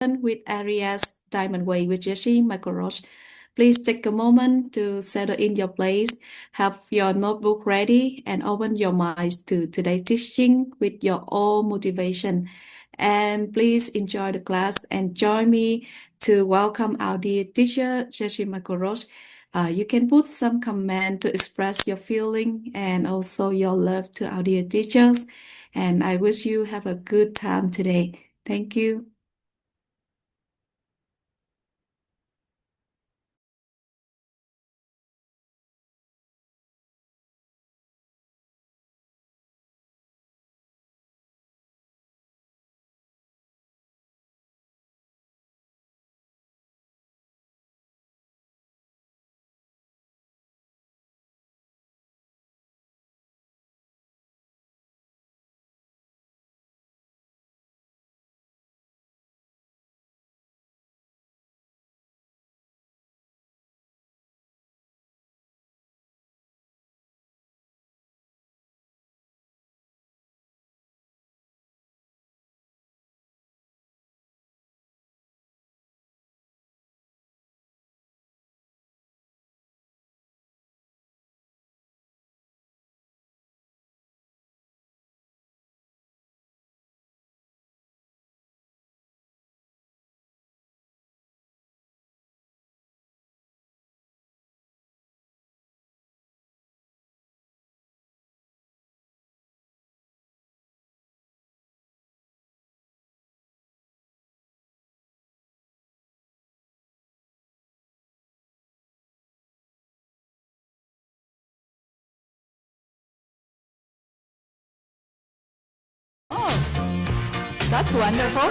with Arias Diamond Way with Jesse Michael Roach. Please take a moment to settle in your place, have your notebook ready, and open your minds to today's teaching with your own motivation. And please enjoy the class and join me to welcome our dear teacher, Jesse Michael Roach. You can put some comment to express your feeling and also your love to our dear teachers. And I wish you have a good time today. Thank you. That's wonderful.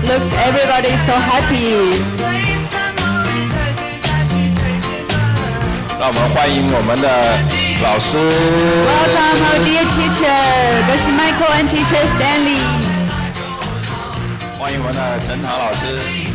Looks everybody is so happy. 让我们欢迎我们的老师。Welcome our dear teacher, Dr. Michael and teacher Stanley. 欢迎我们的陈堂老师。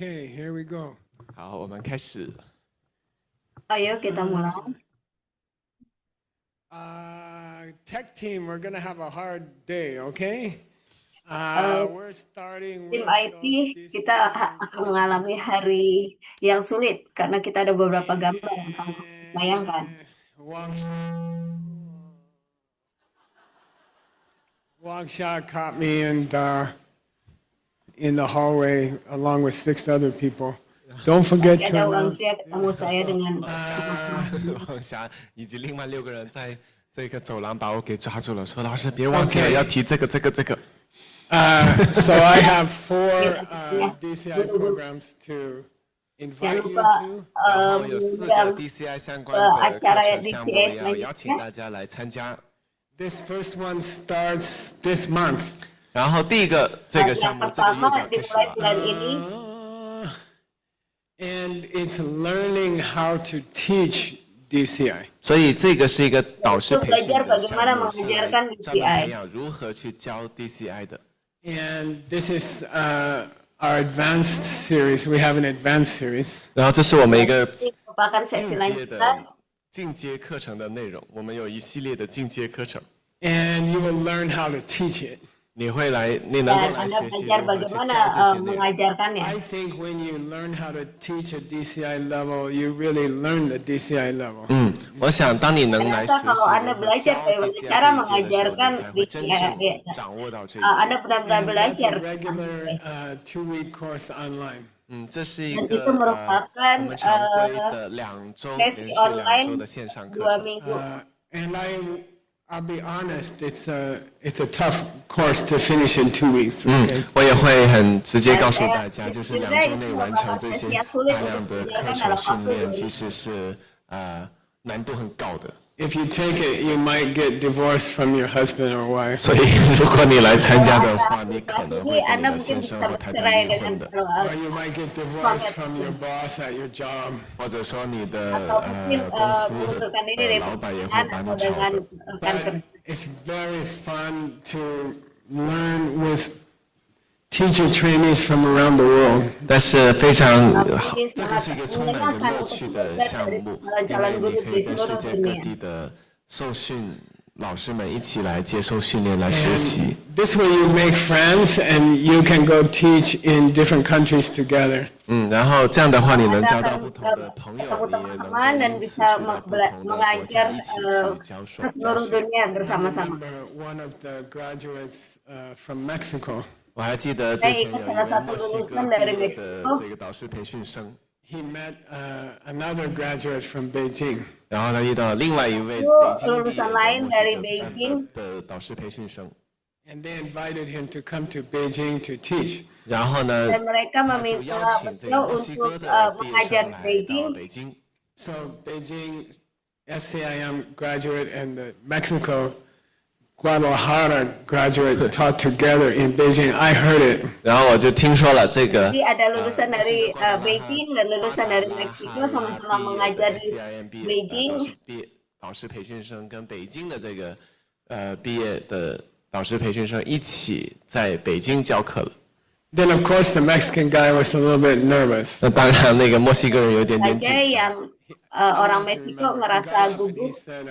Okay, here we go. 好，我们开始。Ayo kita mulai. Tech team, we're gonna have a hard day, okay? We're starting Tim with IT kita akan mengalami hari yang sulit karena kita ada beberapa gambar yang kamu bayangkan. Wangsha caught me in the hallway along with 6 other people. Don't forget Ada to Wangxia ketemu saya dengan 王霞以及另外6个人在这个走廊把我给抓住了，说老师别忘记了要提这个。So I have 4 DCI programs to invite you to. 然后有4个 DCI 相关的课程项目要邀请大家来参加。This first one starts this month. 然后第一个这个项目这个月就要开始 dimulai bulan 了。 ini. And it's learning how to teach DCI. 所以这个是一个导师培训的 Belajar 项 bagaimana 目，是来 mengajarkan 专门 DCI. 培养如何去教 DCI 的。 And this is our advanced series. We have an advanced series. 然后这是我们一个 Ini merupakan sesi 进阶 lanjutan. 的进阶课程的内容，我们有一系列的进阶课程， And you will learn how to teach it. 你能够 Dan 来 Anda 学习 belajar 如何去 bagaimana 教这些内容。 mengajarkannya. I think when you learn how to teach at DCI level, you really learn the DCI level. 我想当你能来学 Ternyata 习 kalau 如 Anda 何 belajar 教 bagaimana DCI cara 这一届的时候， mengajarkan 你才会真 DCI. 正掌握到这一 Anda 切。 benar-benar And that's belajar. a regular 2-week course online. 这是一 Dan 个 itu merupakan 我们常规的2周连 sesi 续2周 online 的线上课 2 程。 minggu. And I'll be honest, it's a tough course to finish in 2 weeks. Okay? 我也会很直接告诉大家，就是2周内完成这些大量的课程训练，其实是难度很高的。 If you take it, you might get divorced from your husband or wife. 所以如果你来参加的话， Anda 你可 kelas 能 ini 会跟 Anda 你的 mungkin 先 bisa 生或太太 bercerai 离 dengan 婚的， Or you might get divorced from your boss at your job. 或者说你的 atau mungkin 公司 mengundurkan diri 的 dari 老板也会 pekerjaan 把你 atau 炒 dengan 的。 rekan But kerja. it's very fun to learn with teacher trainees from around the world. 但是非常， Ini 这个是一 sangat 个充满着 menyenangkan 乐 untuk 趣的 belajar 项 dari 目，因 jalan 为你 guru 可 di 以跟世 seluruh 界各 dunia. 地的受训老师们一起来接受训练，来学习。 And this way you make friends and you can go teach in different countries together. 然后这样的话，你能 Anda 交到 akan 不同的朋友， ketemu 你也能 teman-teman 够 dan 因此 bisa 去到不同的国 mengajar 家一起去教 ke seluruh 学。 dunia I bersama-sama. remember one of the graduates from Mexico. 我还记得之前有一位墨西哥毕业的这个导师培训生， He met another graduate from Beijing. 然后他遇到另外一位北 Itu 京毕业 lulusan 的 lain 墨 dari 西哥 Beijing. 的导师培训生， And they invited him to come to Beijing to teach. 然后呢， Dan mereka 他就 meminta 邀请这个 beliau 墨西哥 untuk 的毕业 mengajar 生 di 来到 Beijing. 北京。 So Beijing SCIM graduate and the Mexico Guadalajara graduate taught together in Beijing. I heard it. 然后我就听说了这个 Jadi ada lulusan dari Beijing dan lulusan dari Meksiko sama-sama mengajar di Beijing. 导师培训生跟北京的这个毕业的导师培训生一起在北京教课了。 Then of course the Mexican guy was a little bit nervous. 那当然，那个墨西哥人有点点 Saja 紧张。 yang orang Meksiko ngerasa He gugup. said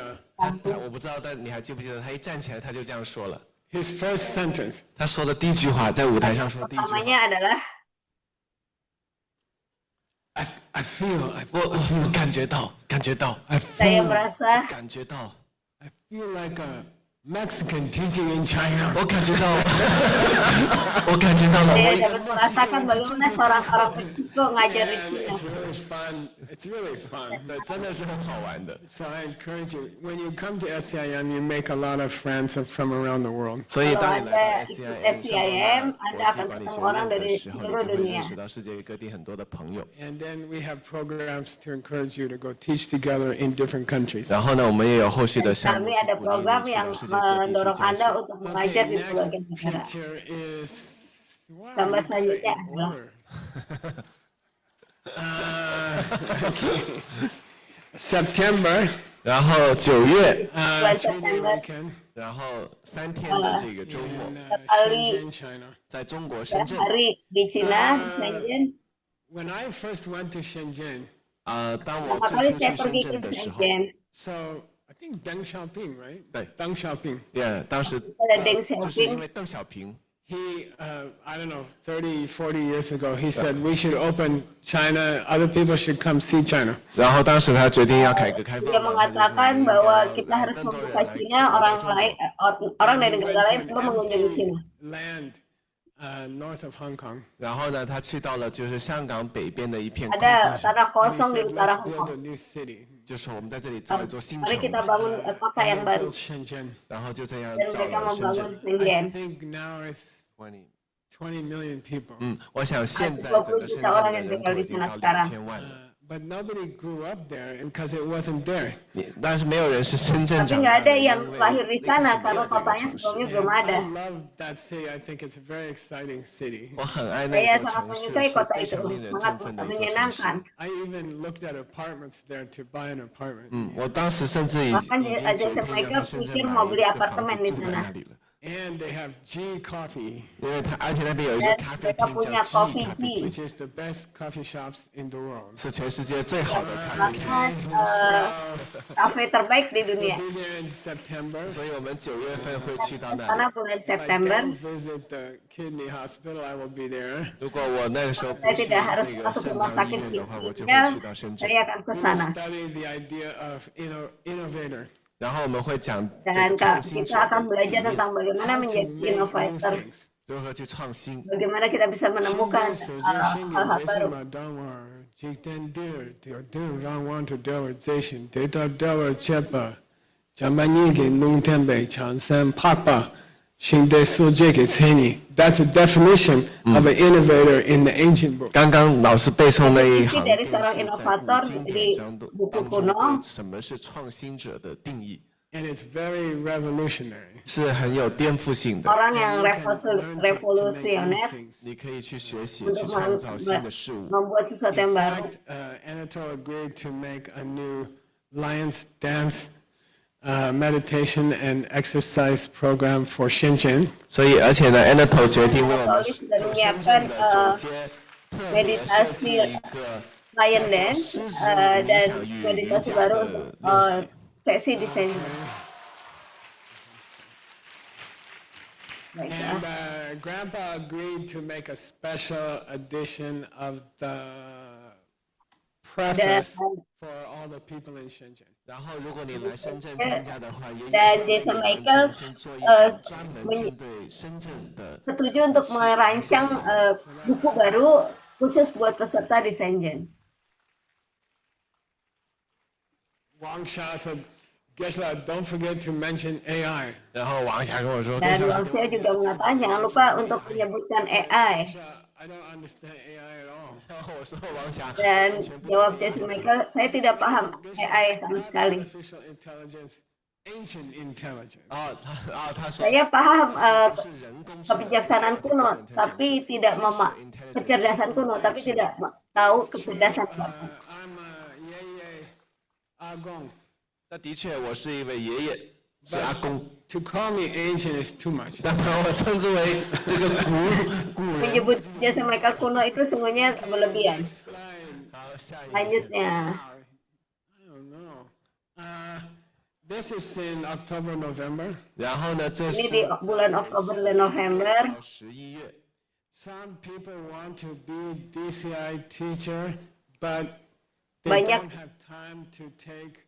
我不知道，但你还记不记得他一站起来他就这样说了？ his first sentence. 他说的第一句话，在舞台上说的第一句话， Pertamanya adalah I feel 我感觉到， I saya feel merasa 感觉到， I feel like a Mexican teaching in China. 我感觉到了，我感觉到了， saya 我一个 dapat merasakan bagaimana seorang orang Meksiko ngajar di And China. it's really fun. It's really fun. 对，真的是很好玩的。 So I encourage you, when you come to SCIM, you make a lot of friends from around the world. 所以 Kalau 当你来 Anda 到 ikut SCIM Anda 国 akan 际管理 ketemu 学 orang 院 dari 的时候，你 seluruh 就会 dunia. 认识到世界各地很多的朋友。 And then we have programs to encourage you to go teach together in different countries. 然后呢，我们也有后续的项目 Kami 去 ada 鼓励 program 你去 yang 到世界各地去 mendorong 教 Anda 学。 untuk mengajar Okay, di berbagai next negara. picture is wow, Gambar you got it selanjutnya in adalah order. Okay. September, 然后9月， bulan 3-day September weekend 然后3天的这个周末， in Sekali Shenzhen, China. 在中国深圳。 hari di Cina, Shenzhen. When I first went to Shenzhen, 当我 Pertama 最 kali 初 saya 去深 pergi ke 圳的时候， Shenzhen, so I think Deng Xiaoping, right? 对 Deng Xiaoping. 当时 ada Deng 就是因 Xiaoping. 为邓小平， He, I don't know, 30, 40 years ago, he said we should open China, other people should come see China. 然后当时他决定要改革开放 Dia 嘛，他就说 mengatakan 你应该 bahwa 要 kita 让 harus 更多人 membuka 来 Cina, 到 orang 中国。 lain, orang dari We negara went lain to perlu an mengunjungi empty Cina. land north of Hong Kong. 然后呢，他去到了就是香港北边的一片空 Ada 地， tanah And he kosong di said, utara let's Hong build a Kong. new city. 就是我们在这里造一座新 Mari 城， kita bangun kota yang And we baru. built Shenzhen. 然后就这样 Dan 造 mereka 了深 membangun 圳。 I Shenzhen. think now it's 20 million people. 我想现在整个深圳的人口已经到2000万了， But nobody grew up there because it wasn't there. 但是没有人是深圳 Tapi 长 nggak 大 ada 的，因 yang 为 lahir di 那 sana 个时候没 karena 有这个 kotanya 城市。 sebelumnya belum I ada. love that city. I think it's a very exciting city. 我很爱 Saya 那座 sangat 城市， menyukai 是 kota 非 itu, 常令人 sangat 振奋的一座城市。 menyenangkan. I even looked at apartments there to buy an apartment. 我当时甚至已 Bahkan 经 ada 决定 mereka 要在深圳 pikir 买 mau 一 beli 个房 apartemen 子 di 住在 sana. 那里了， And they have G Coffee, 因为而且那边有一个 Dan 咖啡 mereka 厅 punya 叫 Coffee G 咖啡 Tea. 厅， which is the best coffee shops in the world. 是全世界最好的咖啡厅。 Bahkan kafe terbaik di dunia. We'll be there in September. 所以我们9月份会去到那 Karena 里。 bulan If I September, don't visit the kidney hospital, I will be there. 如果我那个时候不 saya 去 tidak harus 那个 masuk 肾 rumah 脏医 sakit 院的话，我就会 ginjal, 去到深圳。 saya akan ke We'll sana. study the idea of innovator. 然后我们会讲这 Dan 个创新 kita akan 者 belajar tentang bagaimana How to menjadi make new innovator, things. 如何去创新。 bagaimana kita bisa menemukan hal-hal baru. Shinde Sojeke Tseni. That's a definition of an innovator in the ancient book. 刚刚老师背诵那一行 Dari 便 seorang 是在 inovator 古经 di 典当中 buku 当中 kuno. 对什么是创新者的定义， And it's very revolutionary. 是很有颠覆性的。 Orang yang You can learn to make new revolusioner things. 你可以去学习，去 untuk 创造新的事物。 membuat sesuatu yang In baru. fact, Anatole agreed to make a new Lions dance, meditation and exercise program for Shenzhen. 所以，而且呢 ，Anatole 决定为我们 Anatole sudah 做深 menyiapkan 圳的走街特别设计一个 Lion 叫 Dance 做狮子舞冥 dan 想与瑜 meditasi 伽 baru 的 untuk 练习。 sesi di Shenzhen. Baiklah. And Grandpa agreed to make a special edition of the preface for all the people in Shenzhen. 然后，如果你来深圳参加的话，爷爷 Dan 会为 Jason 你 Michael 们先做一本专门针对深圳的 setuju untuk merancang buku baru khusus buat peserta di Shenzhen. Wang Sha said, Geshe, don't forget to mention AI. 然后王霞跟我说， Dan Wang Xia juga mengatakan jangan lupa untuk menyebutkan AI. Geshe, I don't understand AI at all. 然后我说王霞， Dan jawab Jason Michael, saya tidak paham AI sama sekali. Artificial intelligence, ancient intelligence. 他说 Saya paham 是人工智能 kebijaksanaan kuno, tapi tidak kecerdasan kuno, tapi tidak tahu kecerdasan baru. I'm Ye Agong. 那的确，我是一位爷爷，是阿公， To call me ancient is too much. 但把我称之为这个古人。 Menyebut Jason Michael kuno itu sungguhnya berlebihan. Slide. 好，下一个。 Selanjutnya, I don't know. This is in October, November. 然后呢，这 ini 是 di bulan Oktober dan November. 到11月， Some people want to be DCI teacher, but they Banyak- don't have time to take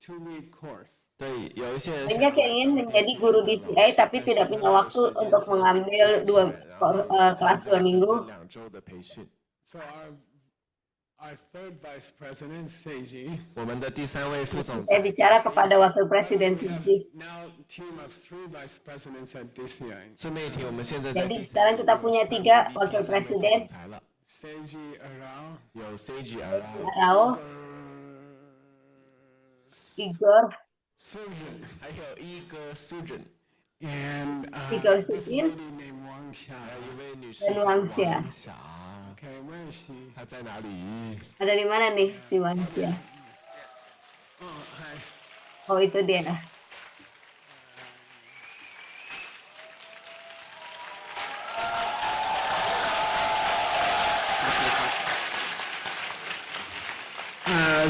2-week course. 对，有一些人 Banyak yang ingin menjadi guru DCI tapi tidak punya waktu untuk mengambil kelas 2 minggu. 2周的培训。 So our third vice president, Seiji, 我们的第3位副总 Saya 裁， bicara kepada Wakil Presiden Sisi. now team of 3 vice presidents at DCI. 顺便一提，我们现在在 Jadi 第 sekarang kita punya 3 wakil 3位副 presiden, 总裁了， Seiji Arao, 有 CGR 啊， Rao, Igor, Surgeon, 还有一个苏准， and Igor this Sutin, lady named Wang Xia. 还有一位女士 dan 叫 Wang Xia. 王霞， Okay, where is she? 她在哪里？ Ada di mana nih si Wang Xia? Oh, hi. Oh, itu dia.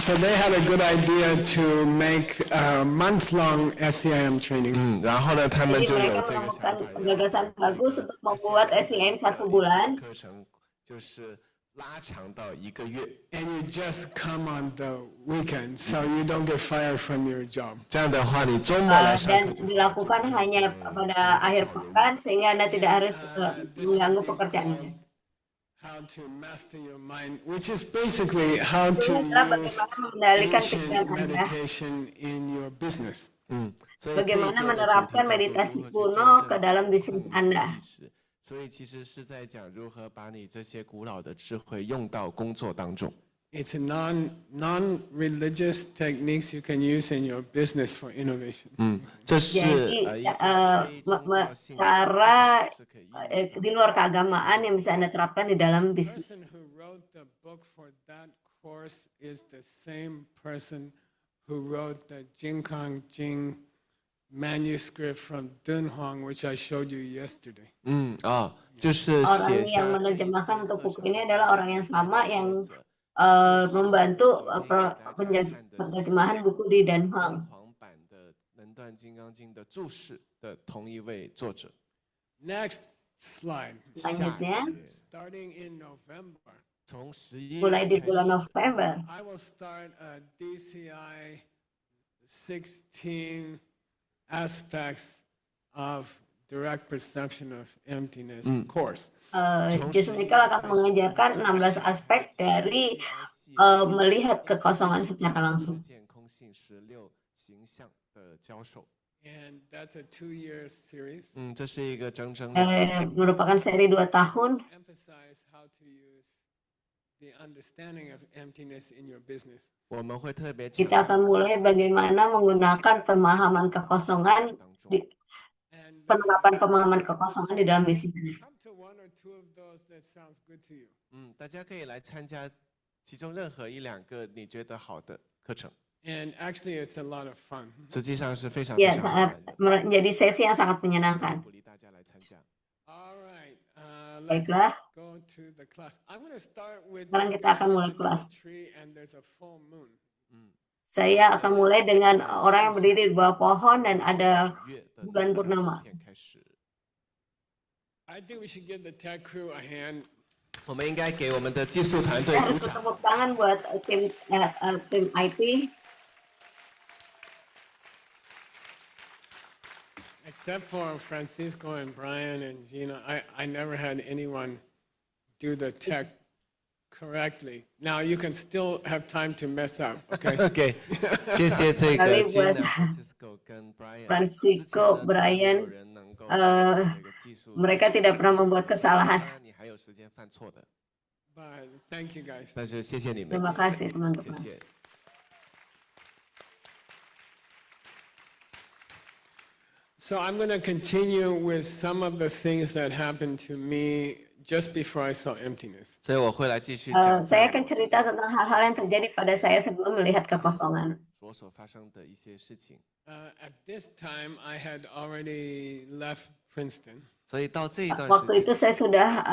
So they had a good idea to make a month-long SCIM training. 然后呢，他们 Jadi 就有 mereka 这个想 menemukan 法， gagasan bagus untuk membuat SIM 1 bulan. 课程就是拉长到1个月， And you just come on the weekend, so you don't get fired from your job. 这样的话，你周末来上 Dan 课就 dilakukan hanya pada akhir pekan sehingga Anda tidak harus mengganggu pekerjaan Anda. How to master your mind, which is basically how to Ini adalah use bagaimana mengendalikan ancient pikiran Anda, meditation in your business. 所以这一 bagaimana 周的主题 menerapkan 叫做 meditasi 如何去 kuno 真 ke 正 dalam 地 bisnis 用 Anda. 意识所以其实是在讲如何把你这些古老的智慧用到工作当中。 It's a non-religious techniques you can use in your business for innovation. 这是 Jadi 一些非宗教性的 cara 是可以用 di luar keagamaan yang bisa Anda terapkan di dalam The bisnis. person who wrote the book for that course is the same person who wrote the Jinkang Jing manuscript from Dunhuang, which I showed you yesterday. 就是写 Orang 下 yang menerjemahkan untuk buku ini adalah orang yang sama yang membantu penerjemahan buku di Danhuang. 黄版的《能断金刚经》的注释的同一位作者。 Next slide. Selanjutnya, Starting in November, 从11 mulai di 月开 bulan 始， November, I will start a DCI 16 aspects of direct perception of emptiness course. Jason Michael akan mengajarkan 16 aspek dari melihat kekosongan secara langsung. 见空性16形象的教授。And that's a 2-year series. 这是一个整整2 merupakan seri 2 tahun. Emphasize how to use the understanding of emptiness in your business. 我们会特别强 Kita 调 akan mulai bagaimana menggunakan pemahaman kekosongan, 当中。 And penerapan pemahaman kekosongan di dalam bisnis. come to 1 or 2 of those that sounds good to you. 大家可以来参加其中任何1、2个你觉得好的课程， And actually, it's a lot of fun. 实际上是非常 Ya, 好玩的， menjadi sesi yang sangat menyenangkan. 鼓励大家来参加。 All right, let's Baiklah, go to the class. I'm going to start with sekarang kita akan mulai kelas. tree and there's a full moon. Saya akan mulai dengan orang yang berdiri di bawah pohon dan ada 月的 bulan purnama. 片开始， I think we should give the tech crew a hand. 我们应该给我们的技术团队 Saya 鼓 harus 掌。 bertepuk tangan buat tim IT. Except for Francisco and Brian and Gina, I never had anyone do the tech correctly. Now you can still have time to mess up, okay? OK，谢谢这个 Kali Gina、 buat Francisco 跟 Brian。 Francisco, 之前呢从来没有 Brian, 人能够这个技术 mereka tidak pernah membuat kesalahan. 当然你还有时间犯错的， But thank you guys. 但是谢谢你们， Terima kasih 谢 teman-teman. 谢。 So I'm going to continue with some of the things that happened to me just before I saw emptiness. 所以我会来继续讲 Saya akan cerita tentang hal-hal yang terjadi pada saya sebelum melihat kekosongan. 我所发生的一些事情。 At this time, I had already left Princeton. 所以到这一段 Waktu 时 itu 间， saya sudah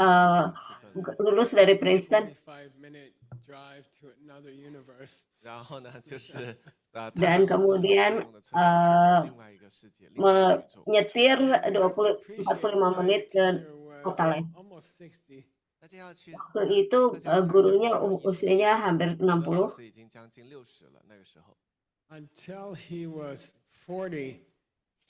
lulus dari Princeton 45-minute drive to another universe. 然后呢就是dan kemudian 另外一个世界，另外一个宇宙。 menyetir 45 menit ke kota lain. Almost 60. 大家要去， Waktu itu gurunya usianya hampir 老 60. 师已经将近60了，那个时候。 Until he was 40,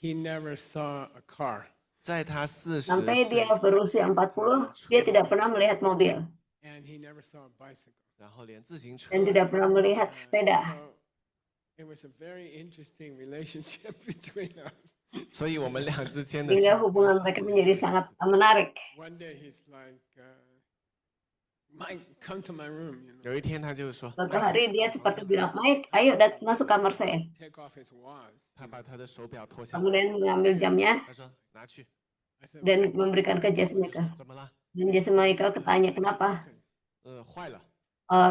he never saw a car. 在他40 Sampai 岁 dia berusia 40, dia tidak pernah melihat mobil And he never saw a bicycle. 然后连自行车 dan tidak pernah melihat sepeda. So it was a very interesting relationship between us. 所以我们俩之间的 Sehingga hubungan mereka menjadi sangat menarik. One day he's like, Mike, come to my room, you know. 有一天他就说， Suatu hari dia seperti bilang, Mike, ayo masuk kamar saya. Take off his watch. 他把他的手表脱下来， Kemudian mengambil jamnya 他说拿去， I said, dan memberikan ke Jesse 我就说 Michael. 怎么了？ Dan Jesse Michael ketanya, kenapa? 坏了，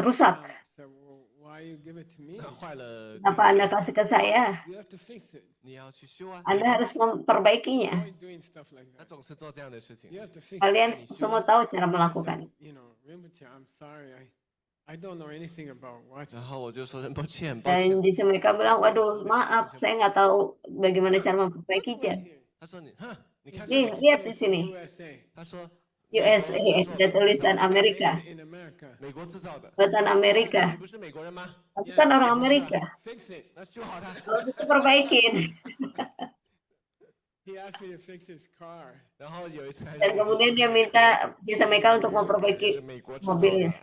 Rusak. I said, well, why you give it to me? 坏了， Kenapa Anda kasih ke saya? You have to fix it. 你要去修啊。 Anda harus memperbaikinya. Why doing stuff like 他 that? 总是做这样的事情 You。have to fix it. Kalian semua tahu cara I melakukan. said, you know, Rinpoche, I'm sorry. I don't know anything about watches. 然后我就说很抱歉，抱歉。 Dan Jesse Michael bilang, waduh, maaf, saya nggak tahu bagaimana cara memperbaiki jam. 他说你，哼，你看 Nih, 这个， lihat di sini. USA. 他说 USA, ada tulisan Amerika. Made in America. 美国制造的， Buatan Amerika. 你不是美国人吗？ Tapi kan orang Amerika. Fix it. 那修好它。 Kalau gitu perbaikin. He asked me to fix his car. 然后有一次还 Dan kemudian dia minta Jesse Michael untuk 是 memperbaiki 美国制造的 mobilnya.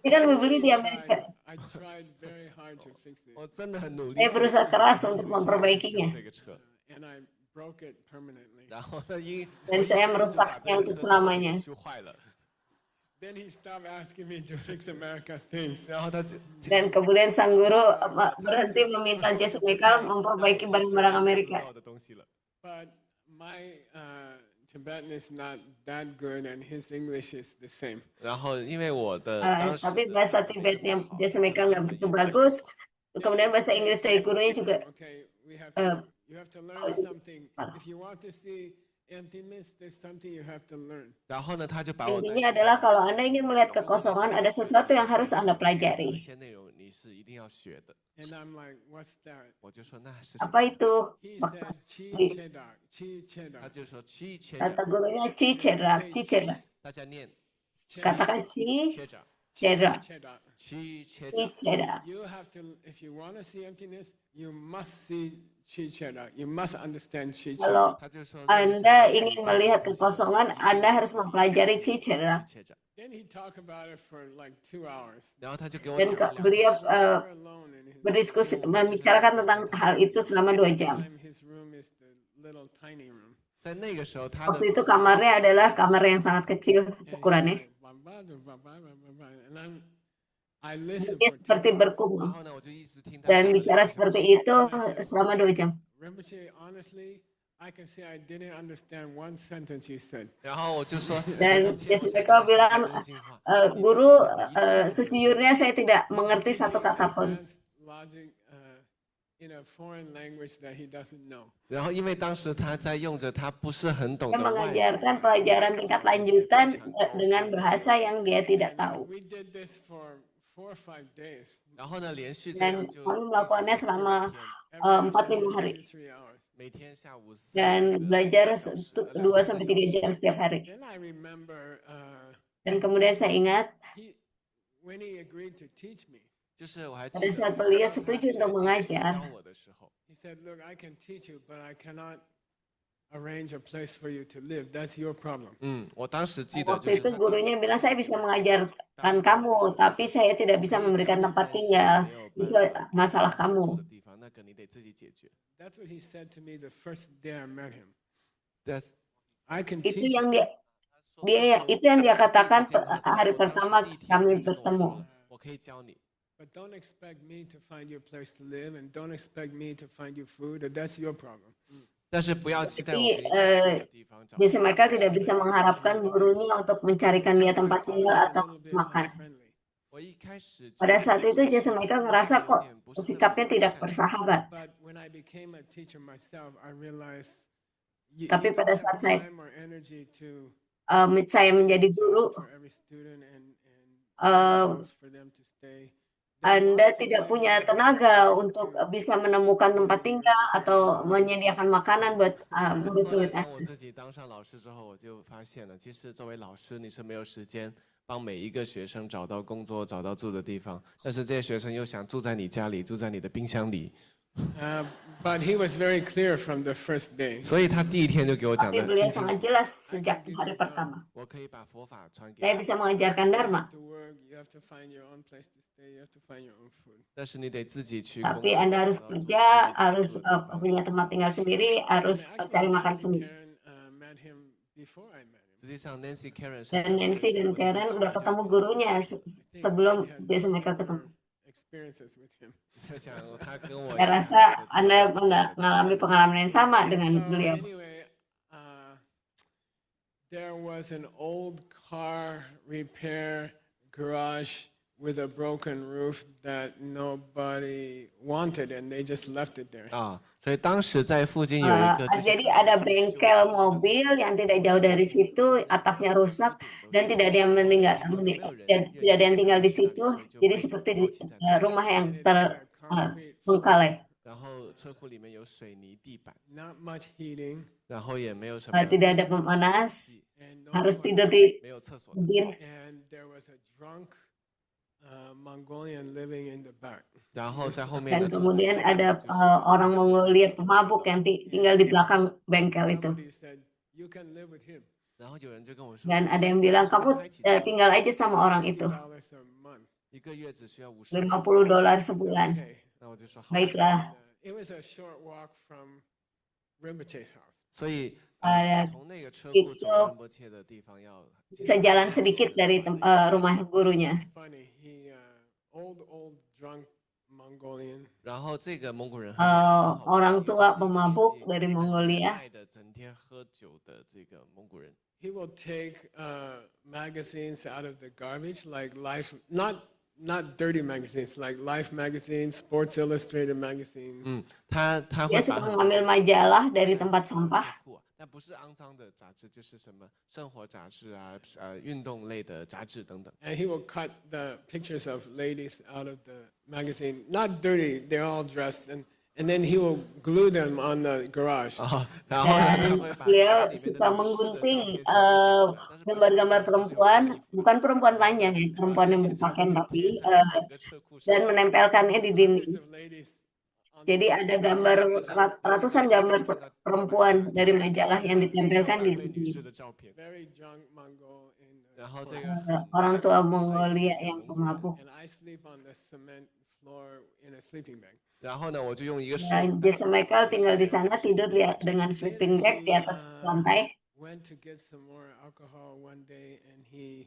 Dia kan beli di Amerika. I tried very hard to fix it. 我真的很努力。 Saya berusaha keras untuk memperbaikinya. 这个车， And I broke it permanently. 然后呢，因 Dan saya merusaknya untuk selamanya. 修坏了， Then he stopped asking me to fix America things. 然后他就 Dan kemudian sang guru berhenti meminta Jesse Michael memperbaiki barang-barang Amerika. 知道的东西了。 But my Tibetan is not that good, and his English is the same. 然后因为我的当时 Tapi bahasa Tibetnya Jesse Michael nggak begitu bagus. Kemudian bahasa Inggris dari gurunya juga Okay, you have to learn something. If you want to see emptiness, there's something you have to learn. 然后呢，他就把我的 intinya adalah kalau Anda ingin melihat kekosongan, ada sesuatu yang harus Anda 一 pelajari. 些内容你是一定要学的。 And I'm like, what's that? 我就说那是什么？ Apa itu? He said, Chi Chedak, Chi 他 Chedak. 就说七切 Kata 着， gurunya Cicerak, Cicerak. 大家念 Katakan Ci 切着， Cerak, Chedak. 七切着。 Cicerak. You have to, if you want to see emptiness, you must see Chi Chedak. You must understand Chi Chedak. Kalau 他就说 Anda ingin melihat kekosongan, Anda harus mempelajari Cicerak. 切着， Then he talked about it for like 2 hours. 然后他就给我 Dan 讲了 beliau We're alone in his berdiskusi, membicarakan tentang hal itu selama 2 jam. time. His room is is the little tiny room. 在那个时候，他的 Waktu itu kamarnya adalah kamar yang sangat kecil And he's ukurannya. like, "Ba, ba, da, ba, ba, ba, ba, ba," and I listened Dia for 2 seperti hours. 然 berkumam 后呢，我就一直听他 dan 讲了bicara 2 小 seperti 时。 itu selama 2 jam. Rinpoche, honestly, I can say I didn't understand one sentence he said. 然后我就说， Dan 对不起，我 Jesse 想 Michael 跟你说句 bilang, 真心话。 Guru, sejujurnya saya tidak mengerti satu kata pun. Advanced logic in a foreign language that he doesn't know. 然后因为当时他在用着他不是很懂 Dia 的外语， mengajarkan pelajaran tingkat lanjutan dengan bahasa yang dia tidak tahu. We did this for 4 or 5 days. 然后呢，连续这 Dan 样就 kami melakukannya selama 4 4-5 hari 3 hours. 每天下午4 dan belajar 2-3 jam setiap hari. Then I remember Dan kemudian saya ingat when he agreed to teach me, 就是我还记 pada 得 saat 就是 beliau 当他 setuju 决 untuk 定 mengajar, 教我的时候， he said, "Look, I can teach you, but I cannot arrange a place for you to live. That's your problem." 我当时记得就 waktu 是 itu gurunya bilang saya bisa mengajarkan kamu, tapi saya tidak bisa memberikan tempat tinggal. Itu masalah 住 kamu. 的地方，那个你得自己解决。 That's what he said to me the first day I met him. That's I can Itu teach yang you. itu yang dia katakan hari pertama kami bertemu. 我可以教你， But don't expect me to find you a place to live, and don't expect me to find you food. That's your problem. 但是不要期待我 Jadi 给你找一个地方找。 Jesse Michael tidak bisa mengharapkan gurunya untuk mencarikan dia tempat tinggal Always a atau little bit makan. unfriendly. 我一开始 Pada saat itu Jesse Michael ngerasa kok sikapnya tidak bersahabat. But when I became a teacher myself, I realized Tapi don't pada have saat saya time or energy to saya menjadi guru, for every student and eh, house for them to stay. They Anda want to tidak live punya in a tenaga place untuk to- bisa menemukan tempat tinggal atau menyediakan makanan buat 后来 murid-murid 当我 Anda. 自己当上老师之后，我就发现了，其实作为老师你是没有时间帮每一个学生找到工作、找到住的地方，但是这些学生又想住在你家里、住在你的冰箱里， But he was very clear from the first day. 所以他第一天就给我讲 Tapi 的 beliau 清清楚 sangat 楚， jelas sejak hari pertama. 我可以把佛法传给 Saya 你， bisa mengajarkan You Dharma, have to work. You have to find your own place to stay. You have to find your own food. 但是你得自己去工 tapi 作， Anda 找 harus 到 kerja, 自己 harus 住的地方。 punya tempat tinggal sendiri, harus And cari makan Nancy sendiri. Karen met him before I met him. 实际上，Nancy Karen 是 Dan Nancy dan Karen udah ketemu gurunya sebelum Jesse Michael ketemu. Experiences with him. 在讲他跟我 Saya rasa Anda mengalami pengalaman yang sama dengan So beliau. anyway, there was an old car repair garage with a broken roof that nobody wanted, and they just left it there. 啊，所以当时在附近有一个就是 Jadi ada bengkel mobil yang tidak jauh dari situ, atapnya rusak dan tidak ada yang tidak ada yang tinggal di situ. Jadi seperti rumah yang terbengkalai. 然后车库里面有水泥地板， Not much heating, 然后也没有什么 Tidak ada pemanas, and no harus toilet. tidur di 没有厕所， bin. And there was a drunk Mongolian living in the back. 然后在后面 Dan 的住 kemudian 宅 ada orang Mongolia pemabuk yang tinggal di belakang bengkel itu. Somebody said, "You can live with him. 然后有人就跟我说， Dan ada yang bilang kamu tinggal aja sama orang itu. $50 a month." 一个月只需要50 $50 sebulan. Okay. 那我就说好， Baiklah. It was a short walk from Rinpoche's house. 所以 Ada 从那个车库 itu 走仁波切的地方要 bisa jalan sedikit dari rumah gurunya. It's funny. He old drunk Mongolian. 然后这个蒙古人很好 Orang tua 很 pemabuk 年纪 dari 很 Mongolia. 爱的整天喝酒的这个蒙古人， He will take magazines out of the garbage, like Life, not dirty magazines, like Life magazine, Sports Illustrated magazine. 他 Dia 会 suka 把很 mengambil majalah dari tempat sampah. 但不是肮脏的杂志，就是什么生活杂志啊，运动类的杂志等等。 And he will cut the pictures of ladies out of the magazine. Not dirty, they're all dressed. And then he will glue them on the garage. 然后呢，他 Dan 会把 beliau 里面的 suka 女士的 menggunting 照片全部贴出来，但是 gambar-gambar perempuan, bukan perempuan panjang ya, perempuan yang berpakaian rapi, 整个车库上 dan menempelkannya di dinding. Hundreds of ladies on Jadi ada gambar ratusan gambar perempuan dari majalah yang ditempelkan di 位女 dinding. 士的照片， very drunk Mongol in the 然后这 corner. 个 Orang tua Mongolia yang pemabuk. And I sleep on the cement floor in a sleeping bag. 然后呢，我就用一个手 Dan 带 Jason Michael tinggal di sana tidur dengan sleeping bag di atas lantai. Went to get some more alcohol one day, and he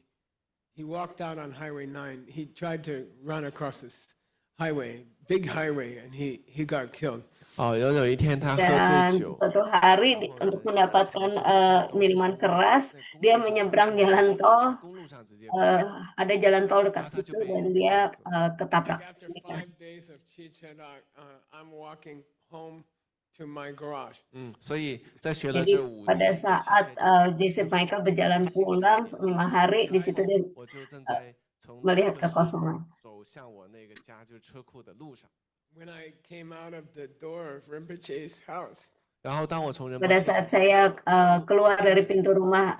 walked out on Highway 9. He tried to run across this highway, big highway, and he got killed. 哦，有一天他喝 Dan 醉酒， suatu hari untuk mendapatkan minuman keras, dia menyeberang jalan tol. 公路上直接 Ada jalan tol dekat situ dan dia ketabrak. After 5 days of Chichen, I'm walking home to my garage. 所以在学了 Jadi 这5 pada 天， saat Jason Michael berjalan pulang 5 hari, di situ dia 我就正在从 melihat 那个 kekosongan. 走向我那个家，就是车库的路上。 When I came out of the door of Rinpoche's house, 然后当我从仁波 Pada 切 saat saya keluar dari pintu rumah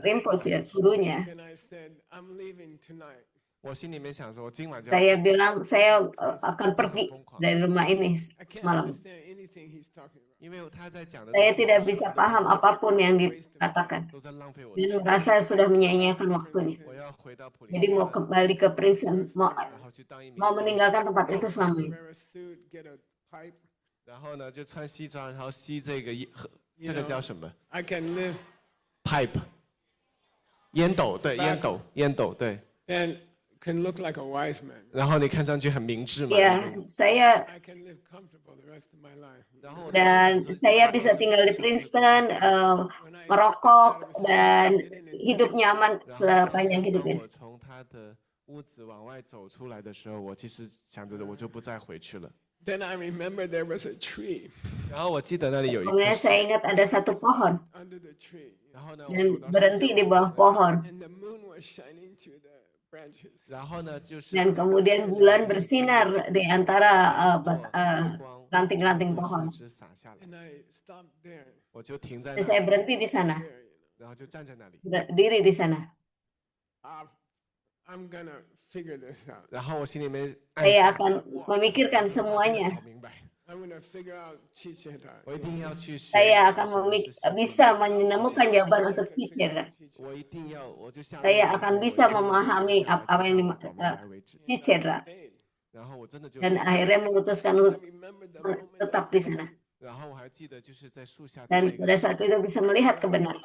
Rinpoche, gurunya, then I said, I'm leaving tonight. 我心里面想说，我今晚就要 saya bilang saya akan pergi dari rumah ini I can't malam. understand anything he's talking about. 因为他在讲的 Saya 都是 tidak 我 bisa 舍不得 paham apapun yang dikatakan 都在浪费我的 dan 时间。 merasa sudah menyia-nyiakan waktunya. 我要回到普林 Jadi 斯 mau 顿， kembali ke Princeton, 然后去当一名 mau 教授 meninggalkan tempat itu selama ini. Wear a suit, get a pipe. 然后呢就穿西装，然后吸这个这个叫什么 I can live ？pipe， 烟斗，对，烟斗，对。 and can look like a wise man. 然后你看上去很明智嘛。 Ya, saya I can live comfortable the rest of my life. 然后我 dan saya bisa tinggal di Princeton, merokok dan hidup nyaman 然后 sepanjang 当 hidupnya. 我从他的屋子往外走出来的时候，我其实想着我就不再回去了。 Then I remember there was a tree. 然后我记得那里有一棵 Kemudian 树， saya ingat ada satu pohon Under the tree. 然后呢我 dan 走到上 berhenti 面 di bawah pohon. And the moon was shining through the branches. 然后呢就是 Dan kemudian bulan bersinar di antara 月光 ranting-ranting pohon. 一直洒下来， And I stopped there. 我就停在 Dan 那 saya 里， berhenti di sana, There, 然后就站在那里， berdiri di sana. I'm gonna figure this out. 然后我心里面暗 Saya 想 akan memikirkan 我 semuanya. 搞明白， I'm gonna figure out Chicheta. 我一定要去学， Saya 什 akan 么是心 bisa menemukan jawaban untuk Cicera. 我一定要，我就下了 Saya 决 akan 心 bisa 我一定要 memahami 下来 apa yang 直到我搞明白为止。 Cicera. Stayed. 然后我真的就， Dan akhirnya memutuskan untuk I remember the moment tetap di sana. 然后我还记得就是在树下的 Dan 那个 pada saat itu bisa melihat kebenaran.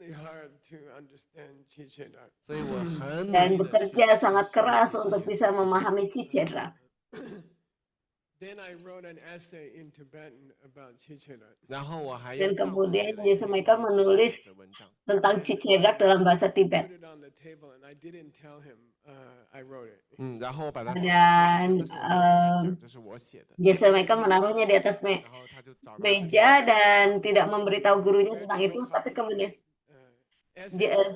really hard to understand Chicheta. 所以我很努 Dan 力的去 bekerja sangat keras untuk bisa memahami Cicera. Then I wrote an essay in Tibetan about Chicheta. 然后我还 Dan 用藏文写 kemudian 了一 Jason 篇 Michael menulis 的文章， tentang Cicera dalam bahasa Tibet. Put it on the table, and I didn't tell him I wrote it. 然后我把它放 Dan 这是我跟他讲这是我写的， Jason Michael menaruhnya di atas 然后他就找到这个 meja dan tidak memberitahu gurunya tentang itu, tapi kemudian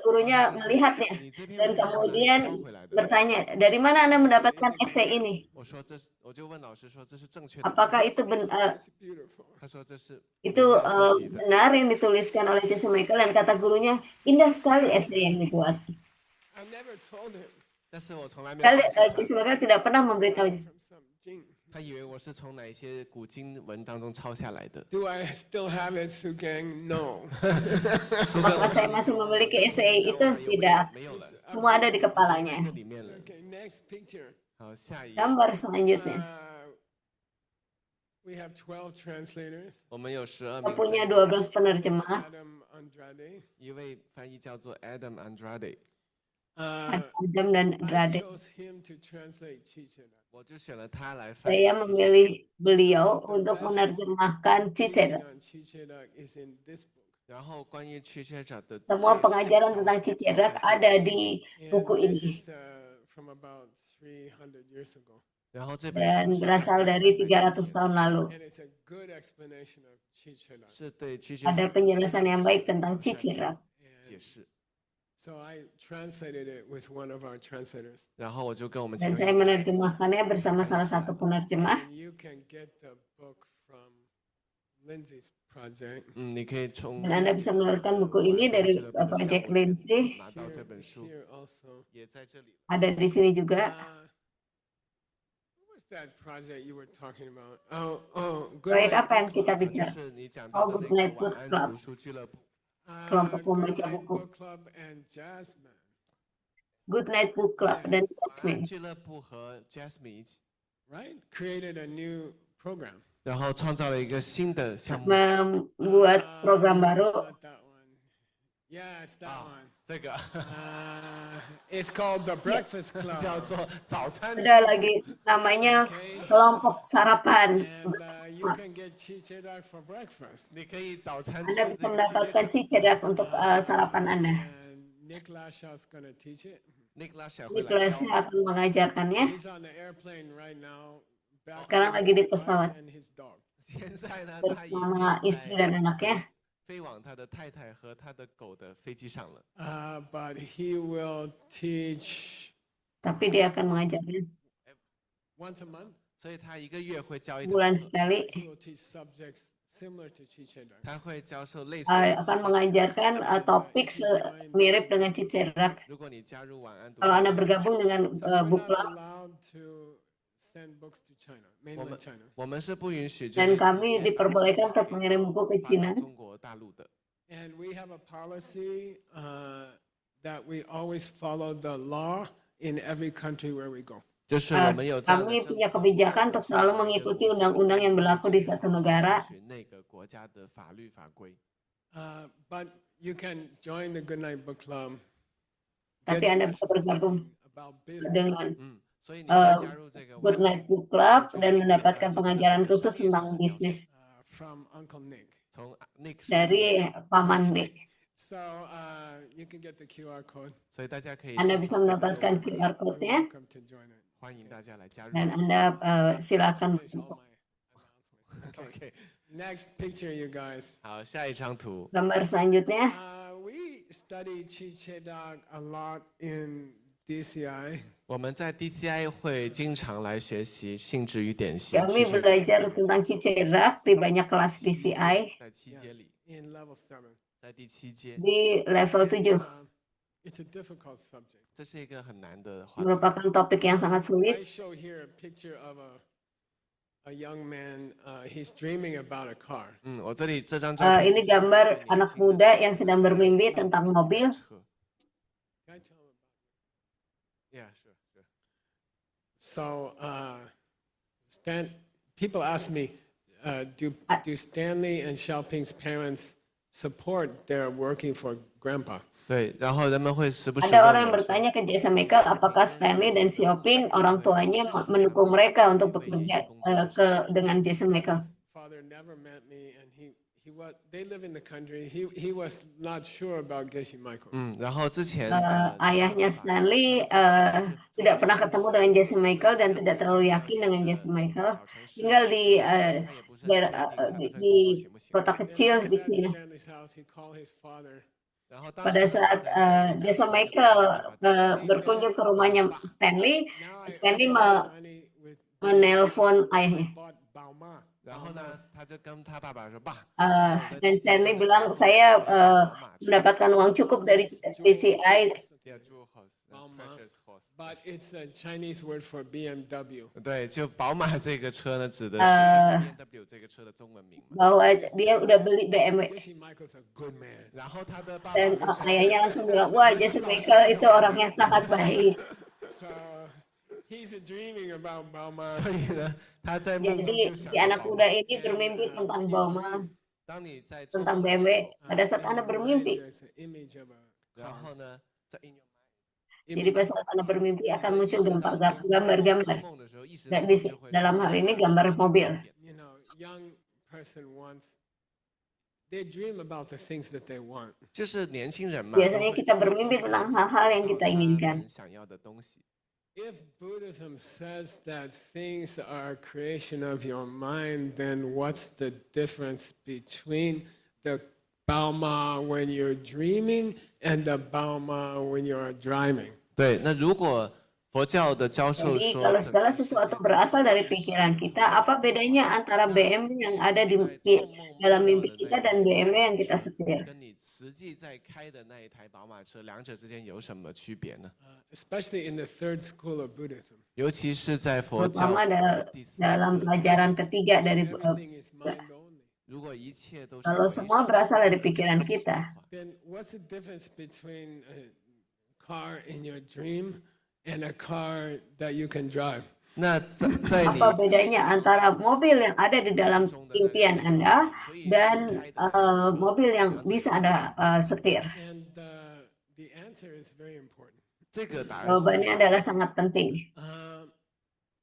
gurunya melihatnya 你这篇 dan 文章从哪里 kemudian 抄回来的？ bertanya, dari mana Anda mendapatkan esai ini? 我说这是，我就问老师说这是正确的吗， Apakah itu It's beautiful. 他说这是 itu 我自己的。 benar yang dituliskan oleh Jason Michael, dan kata gurunya, indah sekali esai yang dibuat. I never told him 但是我从来没有 Kali 告诉他 Jason Michael tidak pernah memberitahunya. from some jing. 他以为我是从哪一些古经文当中抄下来的。 Do I still have it, Sugang? No. 苏哥， Apakah saya masih memiliki esai itu? Tidak. 没有了， Semua ada di kepalanya. 这里面了。 Okay, next picture. 好，下一页， Gambar selanjutnya. We have 12 translators. 我们有12 Kita 名 punya 翻译， 12 penerjemah. Adam Andrade. 一位翻译叫做 Adam Andrade， Adam dan I Andrade. chose him to translate Chichena. 我就选了他来翻译。 Saya memilih beliau untuk menerjemahkan Cicera. On Chichena is in this book. 然后关于去学者的 Semua pengajaran tentang Cicera ada di And buku this ini is from about 300 years ago. 然后这本 dan 书 berasal dari 300 tahun lalu. And it's a good explanation of Chichena. 是对去学 Ada 者 penjelasan yang baik tentang Cicera. 解释。 So I translated it with one of our translators. 然后我就跟我们 Dan 前 saya 面 menerjemahkannya bersama salah satu penerjemah. And you can get the book from Lindsay's project. 你可以从 Dan Anda bisa mendapatkan buku ini dari Project Lindsay. 拿到这本书， Here also. 也在这里。 Ada di sini juga. What was that project you were talking about? Oh, good. Proyek apa yang kita 就 bicara? 是你讲到的 Good 那 Night 个 Book 晚安 Club. 读书俱乐部。 Kelompok Good pembaca Night buku. Book Club and Jasmine. Good Night Book Club dan 晚安 Jasmine. 俱乐部和 Jasmine 一起， Right? Created a new program. 然后创造了一个新的项目。 membuat program No, it's baru. not that one. Yeah, it's that one. 这个 It's called the Breakfast 叫 Club. 做早餐 Ada lagi namanya kelompok sarapan. And you can get chichedak for breakfast. 你可以早餐 Anda 吃 bisa 这个 mendapatkan cicedak untuk sarapan Anda. And Nick Lashaw's going to teach it. Nicholas 会来 Nicholasnya 教 akan mengajarkannya. He's on the airplane right now. Back Sekarang with lagi di his wife pesawat and his dog. 现在呢，他已 bersama 经 istri 在 dan anaknya. 飞往他的太太和他的狗的飞机上了。 But he will teach Tapi dia akan mengajarkan once a month. 所以他一个月会教一堂 bulan 课， sekali. He will teach subjects similar to chichedak. 他会教授类似的 Akan mengajarkan topik mirip dengan cicedak. 如果你加入晚安读 Kalau 书 Anda 会， bergabung dengan So we're book not club, allowed to send books to China, mainland China. 我们是不允许就 dan 是 kami diperbolehkan untuk mengirim buku ke 发 Cina. 到中国大陆的。 And we have a policy that we always follow the law in every country where we go. 就是我们有这样的 Kami 政 punya 策 kebijakan untuk selalu mengikuti undang-undang yang berlaku di satu negara. 允许那个国家的法律法规。 But you can join the Goodnight Book Club. Tapi get Anda special bisa bergabung training about business. dengan 所以你可以加入这个 Good Night Book Club dan mendapatkan pengajaran khusus tentang bisnis From Uncle Nick. 从 Nick 叔叔 dari Paman Nick. So you can get the QR code. 所以大家可以 Anda 去 bisa mendapatkan QR You're code-nya welcome to join it. 欢迎大家来加入。 dan Anda silakan Finish all my announcements. Okay. OK， Next picture, you guys. 好，下一张图。 gambar selanjutnya. We study Chichedak a lot in DCI. 我们在 DCI 会经常来学习性质与典型。 Kami belajar tentang cicedak di banyak kelas DCI 在七阶里， In level 7. 在第7阶， di level 7. It's a difficult subject. 这是一个很难的话题。 Merupakan topik yang sangat I sulit. show here a picture of a young man. He's dreaming about a car. 我这里这张照片 Ini gambar anak muda yang sedang bermimpi tentang mobil. Can I tell him about it? Yeah, sure, sure. So people ask me, do Stanley and Xiaoping's parents support their working for grandpa? 对，然后人们会时不时 Ada 问 orang yang 我说 bertanya ke Jason Michael apakah Stanley dan Xiaoping orang tuanya mendukung mereka untuk bekerja dengan Jason Michael. Father never met me, and they live in the country. He was not sure about Geshe Michael. 然后之前 Ayahnya Stanley tidak pernah ketemu dengan Jason Michael dan tidak terlalu yakin dengan Jason Michael. Tinggal di kota kecil di Cina. Stanley's house, he called his father. Pada saat Jason Michael berkunjung ke rumahnya Stanley, Stanley menelpon ayahnya. Bought Baoma. 然后呢，他就跟他爸爸说：“爸， Dan Stanley bilang, saya mendapatkan uang cukup dari DCI. Precious horse。 But it's a Chinese word for BMW. 对，就宝马这个车呢，指的是就是 BMW 这个车的中文名嘛。 Bahwa dia udah beli BMW. Geshe Michael's a good man. 然后他的爸爸 Dan 就说 ayahnya langsung bilang, wah Jason Michael itu orang yang sangat baik. So he's dreaming about Baoma. 所以呢，他在梦中 Jadi 就想 si 到 anak 宝 muda 马。 ini bermimpi tentang Bauma, 当你在做 tentang BMW. Pada saat Anda bermimpi, There's an image of a 然后呢，在 in your jadi pada saat Anda bermimpi akan muncul gambar-gambar. mind 梦的时候，意识 Dan 到 di 就会 dalam hal ini gambar mobil. young person wants. They dream about the things that they want. 就是年轻人嘛， Biasanya kita bermimpi tentang hal-hal yang kita inginkan. 想要的东西。 If Buddhism says that things are a creation of your mind, then what's the difference between the Baoma when you're dreaming and the Baoma when you're driving? 对，那如果佛教的教授 Jadi 说 kalau segala sesuatu berasal dari pikiran kita, apa bedanya antara BMW yang ada di dalam mimpi kita dan BMW yang kita setir? 跟你实际在开的那一台宝马车，两者之间有什么区别呢？ Especially in the third school of Buddhism. 尤其是在佛教 Terutama 第四， dalam pelajaran ketiga dari Everything is mind only. 如果一切都是 kalau semua berasal dari pikiran kita, Then what's the difference between a car in your dream and a car that you can drive. 那在你 Apa bedanya antara mobil yang ada di dalam impian Anda dan mobil yang bisa Anda setir? And the answer is very important. 这个答案是 Jawabannya adalah sangat penting.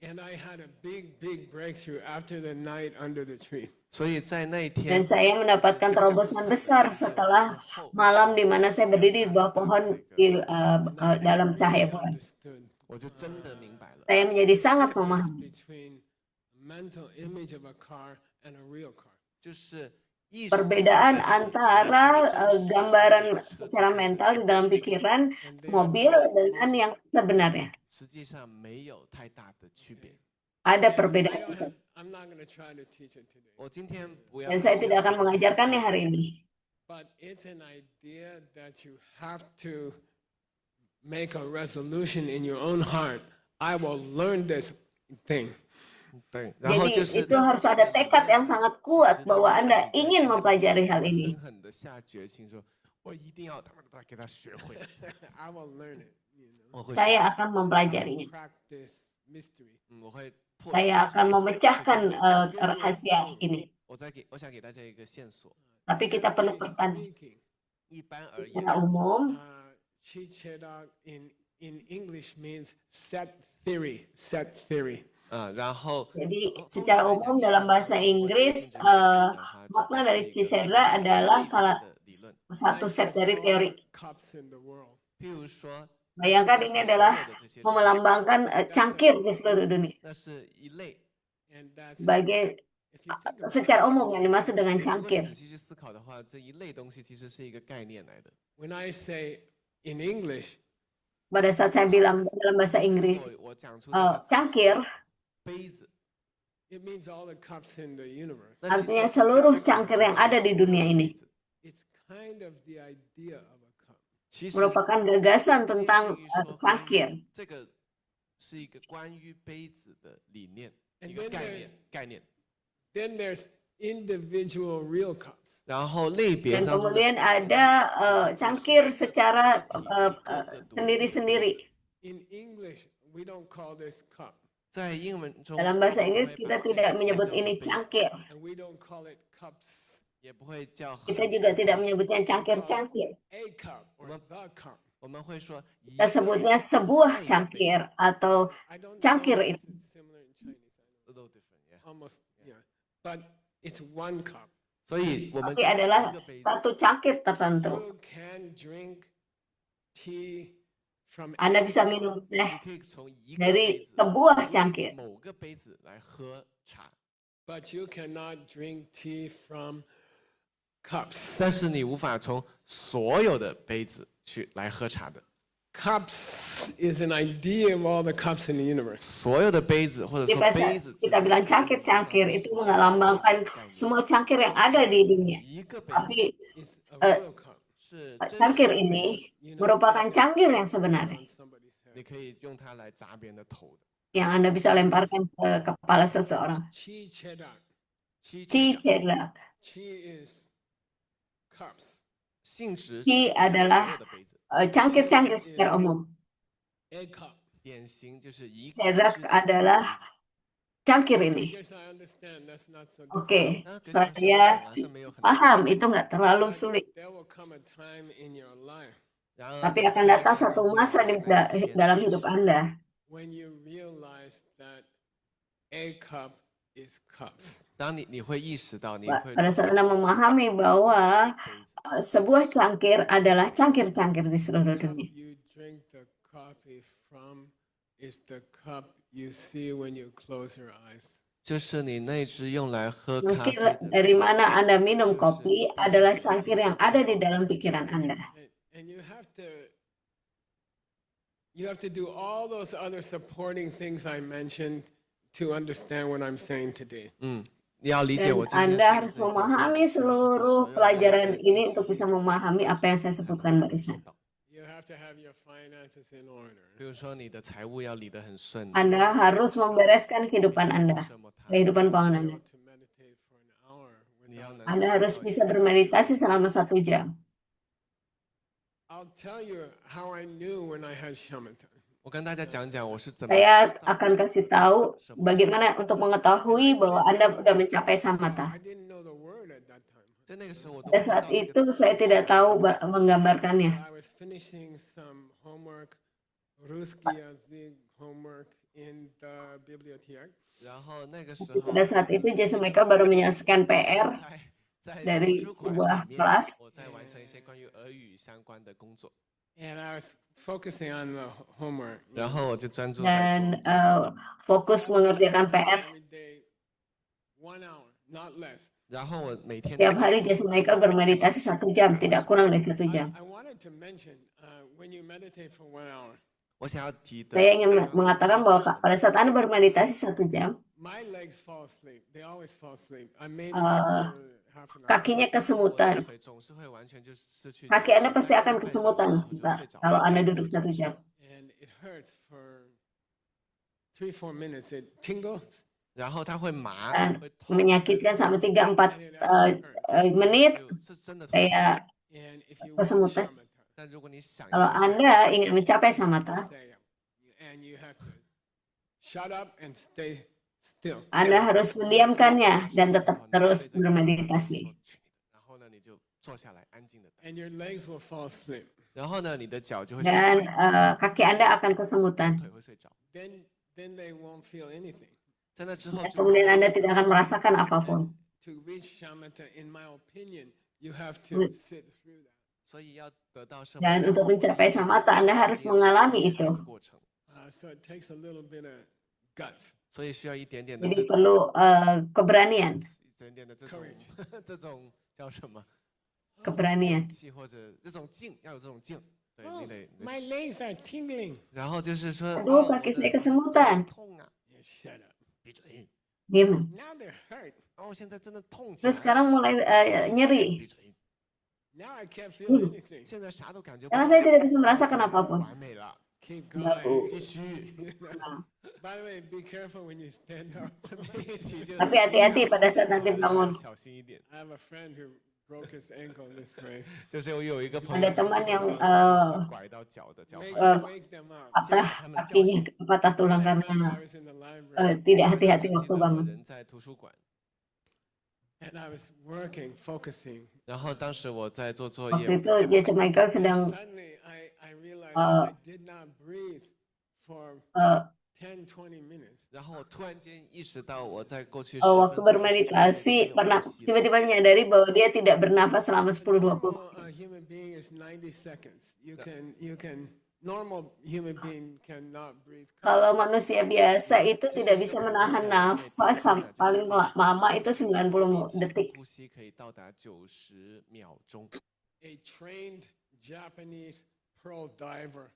And I had a big breakthrough after the night under the tree. 所以在那一 Dan 天 saya mendapatkan terobosan besar setelah malam di mana saya berdiri di bawah pohon dalam cahaya bulan. Understood 我就真的明白了， Saya menjadi sangat memahami between a mental image of a car and a real car. 就是意识 perbedaan antara gambaran secara mental di dalam pikiran mobil dengan yang sebenarnya. 实际上没有太大的区别。 Ada perbedaan besar. I'm not going to try to teach it today, 我今天不要 Dan saya tidak akan mengajarkannya hari ini. but it's an idea that you have to make a resolution in your own heart. I will learn this thing. 对，然后就 Jadi 是 itu harus ada tekad yang sangat kuat bahwa Anda ingin mempelajari hal 狠 ini. 狠的下决心说，我一定要把它给它学会， I will learn it. You know, 我会， Saya akan mempelajarinya. crack this mystery. 我会破。 Saya akan memecahkan rahasia ini. 我想给大家一个线索， Tapi kita perlu bertanya. Speaking, 一般而言， Secara umum, Chi Chedok in English means set theory. Set theory. 然后 jadi secara umum dalam bahasa Inggris makna dari Cicera adalah salah 理论， satu set dari teori. Cups in the world. 譬如说， Bayangkan ini adalah melambangkan cangkir di seluruh dunia. 那是一类。 And that's Sebagai if you think about secara umum yang dimaksud dengan 如果你 cangkir. 仔细去思考的话，这一类东西其实是一个概念来的。 when I say in English, Pada saat saya bilang dalam bahasa Inggris 我讲出这个 cangkir 杯子， it means all the cups in the universe. 那其实 artinya seluruh cangkir yang ada di dunia ini. It's kind of the idea of a cup. 其实 Merupakan gagasan tentang cangkir. 这个是一个关于杯子的理念， And 一个 then 概念。 Then there's individual real cups. 然后类别 Dan 当中的 kemudian ada cangkir secara sendiri-sendiri. In English, we don't call this cup, 在英文中， Dalam bahasa Inggris kita tidak menyebut ini cangkir. and we don't call it cups. 也不会叫 Kita juga tidak menyebutnya cangkir-cangkir. A cup or the cup. 我们会说一 Kita sebutnya sebuah cangkir atau I don't cangkir know if itu. it's similar in Chinese. I know. little different, yeah. Almost, yeah. But it's one cup. 所以我们 Tapi adalah 一个杯子 satu cangkir tertentu. You can drink tea from Anda bisa minum 你 teh 可以从一个 dari 杯子 sebuah cangkir. 某个杯子来喝茶， but you cannot drink tea from cups. 但是你无法从所有的杯子来喝茶的。 Cups is an idea of all the cups in the universe. 所有的杯子或者 Di 说 bahasa 杯子， kita bilang cangkir-cangkir itu melambangkan semua cangkir yang ada di dunia. 一个杯子 Tapi It's a real cup 是 cangkir ini merupakan cangkir yang sebenarnya. on somebody's head. 你可以用它来砸别人的头的。 Yang Anda bisa lemparkan ke kepala seseorang. Chi Chedak. Ci cedrak. Chi is cups. 性质 Chi 是 adalah 所有的杯子， cangkir-cangkir secara umum. A cup. 典型就是一个 Cedrak 是一个 adalah 杯子 cangkir ini. Yes, I understand. That's not so Oke, Nah, saya kesan没有很 paham itu nggak terlalu sulit. There will come a time in your life 然而 Tapi akan datang satu masa di dalam hidup Anda when you realize that a cup is cups. 当你会意识到，你 Pak, 会 pada saat Anda memahami bahwa 杯子 sebuah cangkir adalah cangkir-cangkir di seluruh cup dunia. you drink the coffee from is the cup you see when you close your eyes. 就是你那只用来喝咖 Cangkir 啡的 dari mana Anda minum kopi adalah cangkir yang ada di dalam pikiran Anda. And you have to do all those other supporting things I mentioned to understand what I'm saying today. 你要理解 Dan 我今天 Anda 说的 harus 这个 memahami seluruh pelajaran ini untuk bisa memahami apa yang saya sebutkan barusan. You have to have your finances in order. 比如说你的财务要理得很顺， Anda harus membereskan kehidupan Anda, 什么它 kehidupan keuangan Anda. To meditate for an hour 你要 without. 能 Anda harus bisa bermeditasi selama 1 jam. I'll tell you how I knew when I had shamatha. 我跟大家讲讲我是怎么 Saya 知道 akan kasih tahu 什么。 bagaimana untuk mengetahui bahwa Anda sudah mencapai I samatha. didn't know the word at that time. 在那个时候我都 Pada 不知 saat 道这 itu 个词 saya tidak tahu menggambarkannya. I was finishing some homework, Rусский язык homework in the bibliothèque. 然后那个时 Tapi 候 pada saat itu Jason Michael baru menyelesaikan PR 在 dari 图书馆 sebuah 里面 kelas 我在完成一些关于俄语相关的工作， And I was focusing on the homework. 然后我就专注在 dan 做， fokus mengerjakan PR. Every day, 1 hour, not less. 然后我每天 Tiap hari Jason Michael bermeditasi 1 jam, tidak kurang dari 1 jam. I wanted to mention when you meditate for 1 hour, 我想要提的 Saya ingin mengatakan bahwa pada saat Anda bermeditasi 1 jam, my legs fall asleep. They always fall asleep. I maybe Uh, after half an hour. kakinya 我的 kesemutan. 腿总是会完全就失去 Kaki 觉 Anda 知 pasti 但 akan 快上 kesemutan 我就睡着 kalau 了。 Anda duduk 1 jam. And it hurts for 3-4 minutes. It tingles. 然后它会麻， Dan 会痛， menyakitkan sampai 3-4 menit 是真的痛。 saya And if you want kesemutan. shamatha, 但如果你想 Kalau 要 Anda ingin mencapai samatha, say, and you have to shut up and stay still. Anda harus mendiamkannya dan tetap terus bermeditasi. 然后呢，你就坐下来，安静的等。 And your legs will fall asleep. 然后呢，你的脚就会 Dan 睡着， kaki Anda akan kesemutan. 腿会睡着。 Then they won't feel anything. 在那之后 Dan 就 kemudian Anda tidak akan merasakan apapun. To reach shamatha, in my opinion, you have to sit through that. 所以要得到圣 Dan untuk mencapai samatha, Anda harus mengalami itu. 过程， So it takes a little bit of guts. 所以需要一点点的 Jadi 这种 perlu keberanian, 一点点的这种 Courage 这种叫什么 keberanian. 气或者这种劲，要有这种劲。对 Oh, 你得， my legs are tingling. 然后就是说， Aduh, 哦，我 kaki 的 saya kesemutan. 痛啊， Yeah, shut up. 闭嘴。 Diam. Now they're hurt. 哦，现在真的痛起 Terus 来了， sekarang mulai 闭 nyeri. 嘴。 Now I can't feel Hmm. anything. 现在啥都感觉不 Karena 到， saya tidak bisa merasakan apapun. 完美了， Keep Baru. going. 继续。 By the way, be careful when you stand up. 这么一提就 Tapi hati-hati pada saat nanti 要 bangun. 小心一点。 I have a friend who broke his ankle this way. 就是我有一个朋 Ada 友， teman yang 拐到脚的脚 Make, 踝， wake them up. patah kakinya, patah tulang I karena remember I was in the library tidak hati-hati 记 waktu 得我 bangun. 人在图书馆， and I was working, focusing. 然后当时我在做作 Waktu 业， itu Jason Michael sedang Suddenly, I realized Uh, I did not breathe for 10, 20 minutes. 然后我突然间意识到我在过去10 waktu 分钟、20 分 bermeditasi 钟 pernah 没有呼吸的 tiba-tiba menyadari bahwa dia tidak bernafas selama A 10-20 normal human being is 90 seconds. Normal human being cannot breathe. Kalau manusia biasa itu tidak bisa menahan nafas paling lama itu 90 detik. 呼吸可以到达90秒钟。 A trained Japanese pearl diver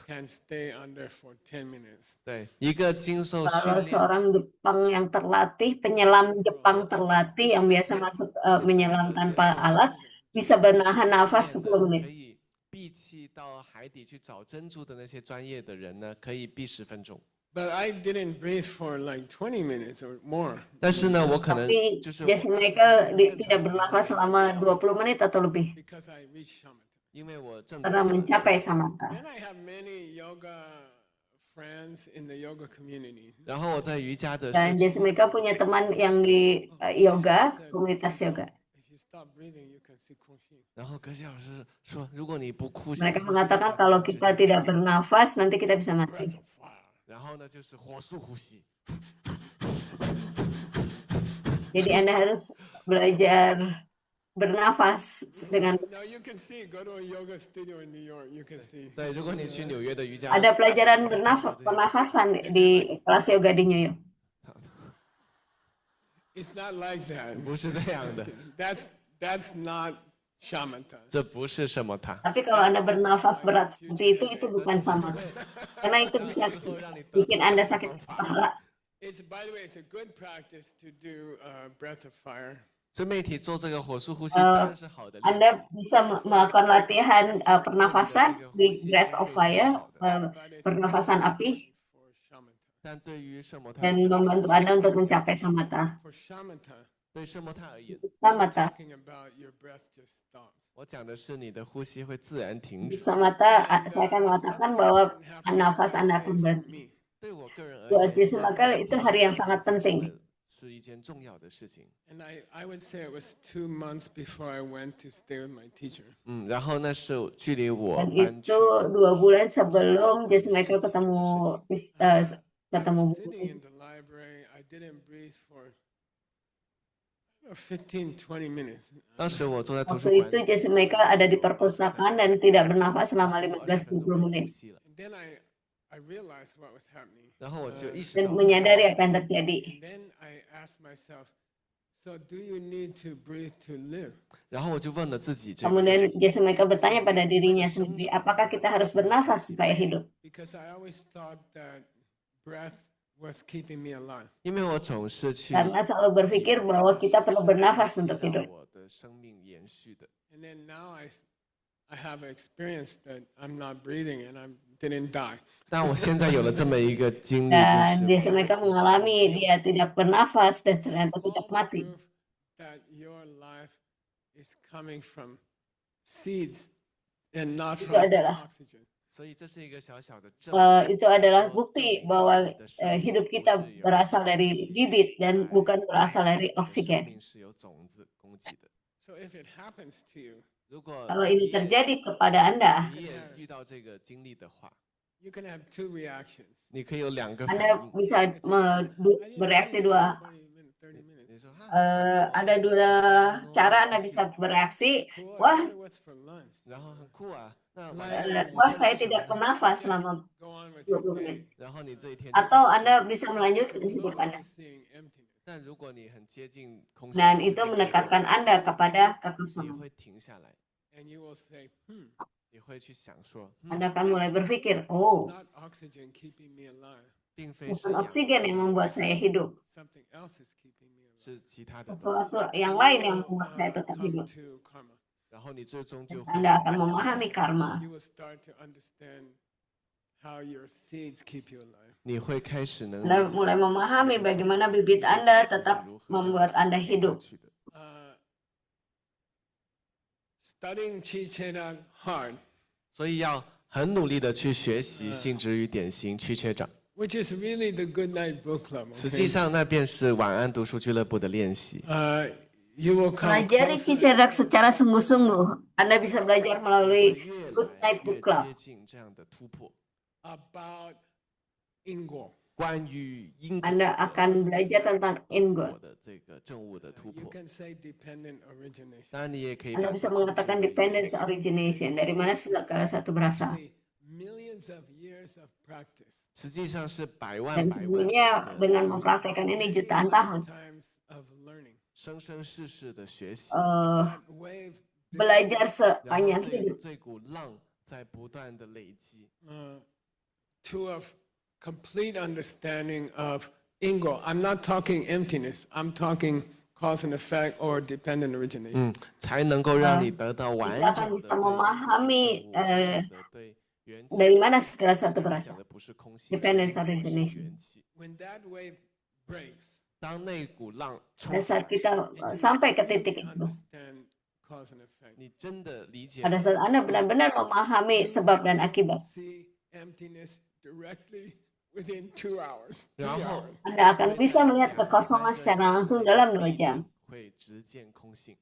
can stay under for 10 minutes. 对，一个经受训 Kalau 练， seorang Jepang yang terlatih, penyelam Jepang terlatih yang biasa masuk menyelam tanpa alat, bisa menahan nafas 10 可 menit. 以闭气到海底去找珍珠的那些专业的人呢，可以闭10分钟。 But I didn't breathe for like 20 minutes or more. 但是呢，我可能 Tapi 就是 Jason Michael tidak bernafas selama 20 menit atau lebih Because I reached shamatha. 因为我正 karena mencapai samatha. Then I have many yoga friends in the yoga community. 然后我在瑜伽的 Dan 社 Jason Michael punya teman yang di yoga, komunitas yoga. If you stop breathing, you can see Kungshin. 然后葛西老师说，如果你不呼吸， Mereka mengatakan kalau kita tidak bernafas, nanti kita bisa mati. Breath of fire. 然后呢就是火速呼吸。 Jadi Anda harus belajar bernafas dengan Now you can see, go to a yoga studio in New York, you can see. 对，如果你去纽约的瑜伽， ada pelajaran pernafasan di kelas yoga di New York. It's not like that. 不是这样的， That's not shamatha. 这不是什么塔， Tapi kalau Anda bernafas berat seperti itu bukan sama. Karena itu bisa bikin Anda sakit kepala. By the way, it's a good practice to do breath of fire. 所以媒体做这个火速呼吸当然是好的。 Anda bisa melakukan latihan pernafasan di Breath of Fire, pernafasan api, For shamatha. 但对于圣摩他 dan membantu Anda untuk mencapai samatha. For shamatha, 对圣莫泰而言， Buta mata. talking about your breath just stops. 我讲的是你的呼吸会自然停止。 Buta mata, saya akan mengatakan bahwa nafas Anda akan berhenti. 对我个人而 Buat 言， Jesse Michael itu hari yang sangat penting. 是一件重要的事情。 And I would say it was 2 months before I went to stay with my teacher. 然后那是距离我 Dan 搬去 itu 2 bulan sebelum Jesse Michael ketemu I was sitting in the library. I didn't breathe for 15, 20 minutes. 当时我坐在图书 Waktu 馆 itu 里， Jesse Michael ada di perpustakaan dan tidak bernafas selama 20 15-20 分钟没有呼 menit 吸了， And then I realized what was happening. 然后我就意识 dan 到， menyadari apa yang terjadi. And then I asked myself, so do you need to breathe to live? 然后我就问了自己这个 Kemudian 问题， Jesse Michael bertanya pada dirinya sendiri, apakah kita harus bernafas supaya hidup? Because I always thought that breath was keeping me alive. 因为我总是去 Karena selalu berpikir bahwa kita perlu bernafas untuk 让 hidup. 我的生命延续的。 And then now I have experienced that I'm not breathing and I didn't die. 但我现在有了这么一个经历， Dan 就是 Jesse Michael mengalami dia tidak bernafas dan ternyata tidak mati. Proof that your life is coming from seeds and not Itu from adalah oxygen. 所以这是一个小小的证 Itu adalah bukti bahwa hidup kita berasal dari bibit dan bukan berasal dari 你的生 oksigen. 命是有种子供给的。 So if it happens to you, 如果 Kalau ini terjadi kepada Anda, 你也遇到这个经历的话， you can have 2 reactions. 你可以有2个反 Anda 应。 bisa I didn't bereaksi breathe dua. for 20 minutes, 30 minutes. 你说哈， Ada 2 cara Anda bisa bereaksi. Cool, Wah, I wonder what's for lunch. 然后很酷啊，那晚 Like, 上 wah saya tidak bernafas selama go on with your 20 day. menit. 然后你这一天就 Atau 继续 Anda bisa melanjutkan hidup Mostly Anda. seeing emptiness. 但如果你很接近空气， Dan itu mendekatkan Anda kepada 你 kekosongan. 会停下来， And you will say, 你会去想说， Anda akan mulai berpikir, it's oh, not oxygen keeping me alive. 并非是 bukan 氧 oksigen yang membuat saya hidup. Something else is keeping me alive. 是其他的东西， Sesuatu yang lain yang You will, membuat saya tetap come hidup. to karma. 然后你最终就会 Anda akan memahami karma. You will start to understand how your seeds keep you alive. 你会开始能 Anda 理解 mulai memahami bagaimana bibit Anda tetap membuat Anda 活 hidup. 下去的。 Studying Chi Chedang hard, 所以要很努力的去学习性质与典型区学长。 which is really the Good Night Book Club. 实 Okay? 际上那便是晚安读书俱乐部的练习。 You will come Pelajari closer Cicedak secara sungguh-sungguh. Anda bisa belajar 会 melalui 越 Good 来 Night 越 Book Club. 接近这样的突破。 about Ingo. 关于因果 Anda akan belajar tentang Ingo. 的这个政务的突 You 破。 can say dependent origination. 当然，你也可以 Anda 把 bisa 这 mengatakan 个 dependence origination, dari mana segala satu berasal. Actually, millions of years of practice. 实际上是百万 Dan 百万 sesungguhnya 的 dengan mempraktekkan ini jutaan tahun, Times of learning. 生生世世的学习， That wave, belajar 然 sepanjang 后 hidup. 这股浪在不断的累积， to a complete understanding of Ingo. I'm not talking emptiness. I'm talking cause and effect or dependent origination. 才能够让你得到完 Kita 整 akan 的 bisa memahami 对对元气 dari mana segala satu 讲 berasal. 的不是空气， Dependence 是 origination. 元气。 When that wave breaks, 当那股浪冲 Pada 上 saat kita sampai ke titik itu, understand cause and effect. 你真的理解 pada saat Anda benar-benar memahami sebab dan akibat, See emptiness directly within 2 hours. 3 然后 hours. Anda akan bisa melihat kekosongan secara langsung dalam 2 jam. 会直见空性，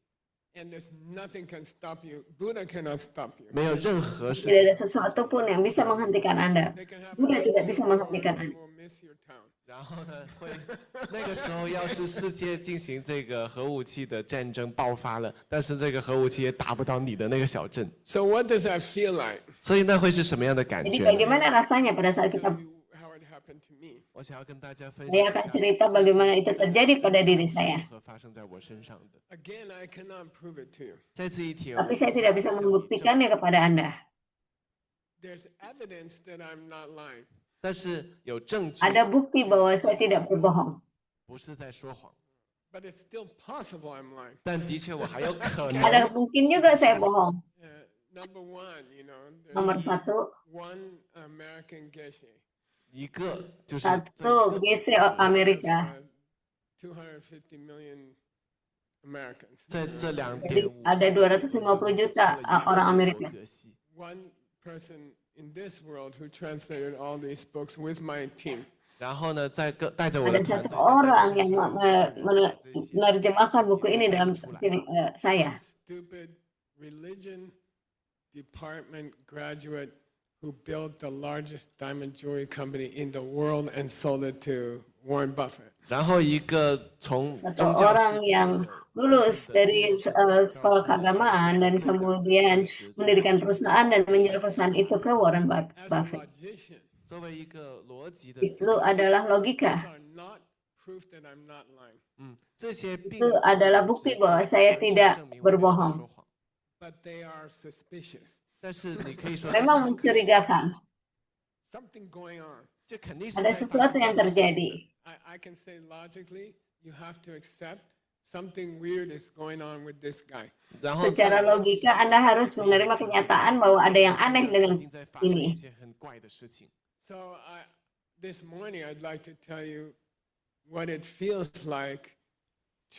And there's nothing can stop you. Buddha cannot stop you. 没有任何事 Tidak ada sesuatu pun yang bisa menghentikan Anda. They can have Buddha tidak a bisa war, menghentikan you Anda. will miss your town. 然后呢，会那个时候要是世界进行这个核武器的战争爆发了，但是这个核武器也打不到你的那个小镇， So what does that feel like? 所以那会是什么样的感 Jadi 觉呢？ bagaimana rasanya pada saat kita, Tell you how it happened to me. 我想要跟大家分享 saya 一 akan 下 cerita bagaimana itu terjadi pada diri saya. 如何发生在我身上的。 Again, I cannot prove it to you. 再次一提， Tapi saya tidak bisa membuktikannya kepada Anda. There's evidence that I'm not lying. 但是有证据， Ada bukti bahwa saya tidak berbohong. 不是在说谎， But it's still possible I'm lying. 但的确我还有可能。 Ada mungkin juga saya bohong. Number one, Nomor there's 1, one American geisha. 一个就是 satu GC Amerika, 250 million Americans. 在这2.5 Jadi ada 250 juta orang Amerika. One person in this world who translated all these books with my team. 然后呢，带着我的 Ada 团 satu 队 orang yang menerjemahkan buku ini dalam saya. Stupid religion department graduate who built the largest diamond jewelry company in the world and sold it to Warren Buffett. 然后一个从 Satu 宗教 orang yang lulus dari sekolah keagamaan dan kemudian mendirikan perusahaan dan menjual perusahaan itu ke Warren As a Buffett. logician, 作为一个逻辑的 Itu adalah these logika. are not proof that I'm not lying, 这些并 Itu adalah bukti bahwa saya tidak berbohong. but they are suspicious. 但是你可以说 Memang mencurigakan. Something going on. 这肯定是 Ada 在 sesuatu yang terjadi. I can say logically, you have to accept something weird is going on with this guy. 然后 Secara logika, Anda harus menerima kenyataan bahwa ada yang aneh 肯 dengan 定在发生一 ini. 些很怪的事情。 So this morning, I'd like to tell you what it feels like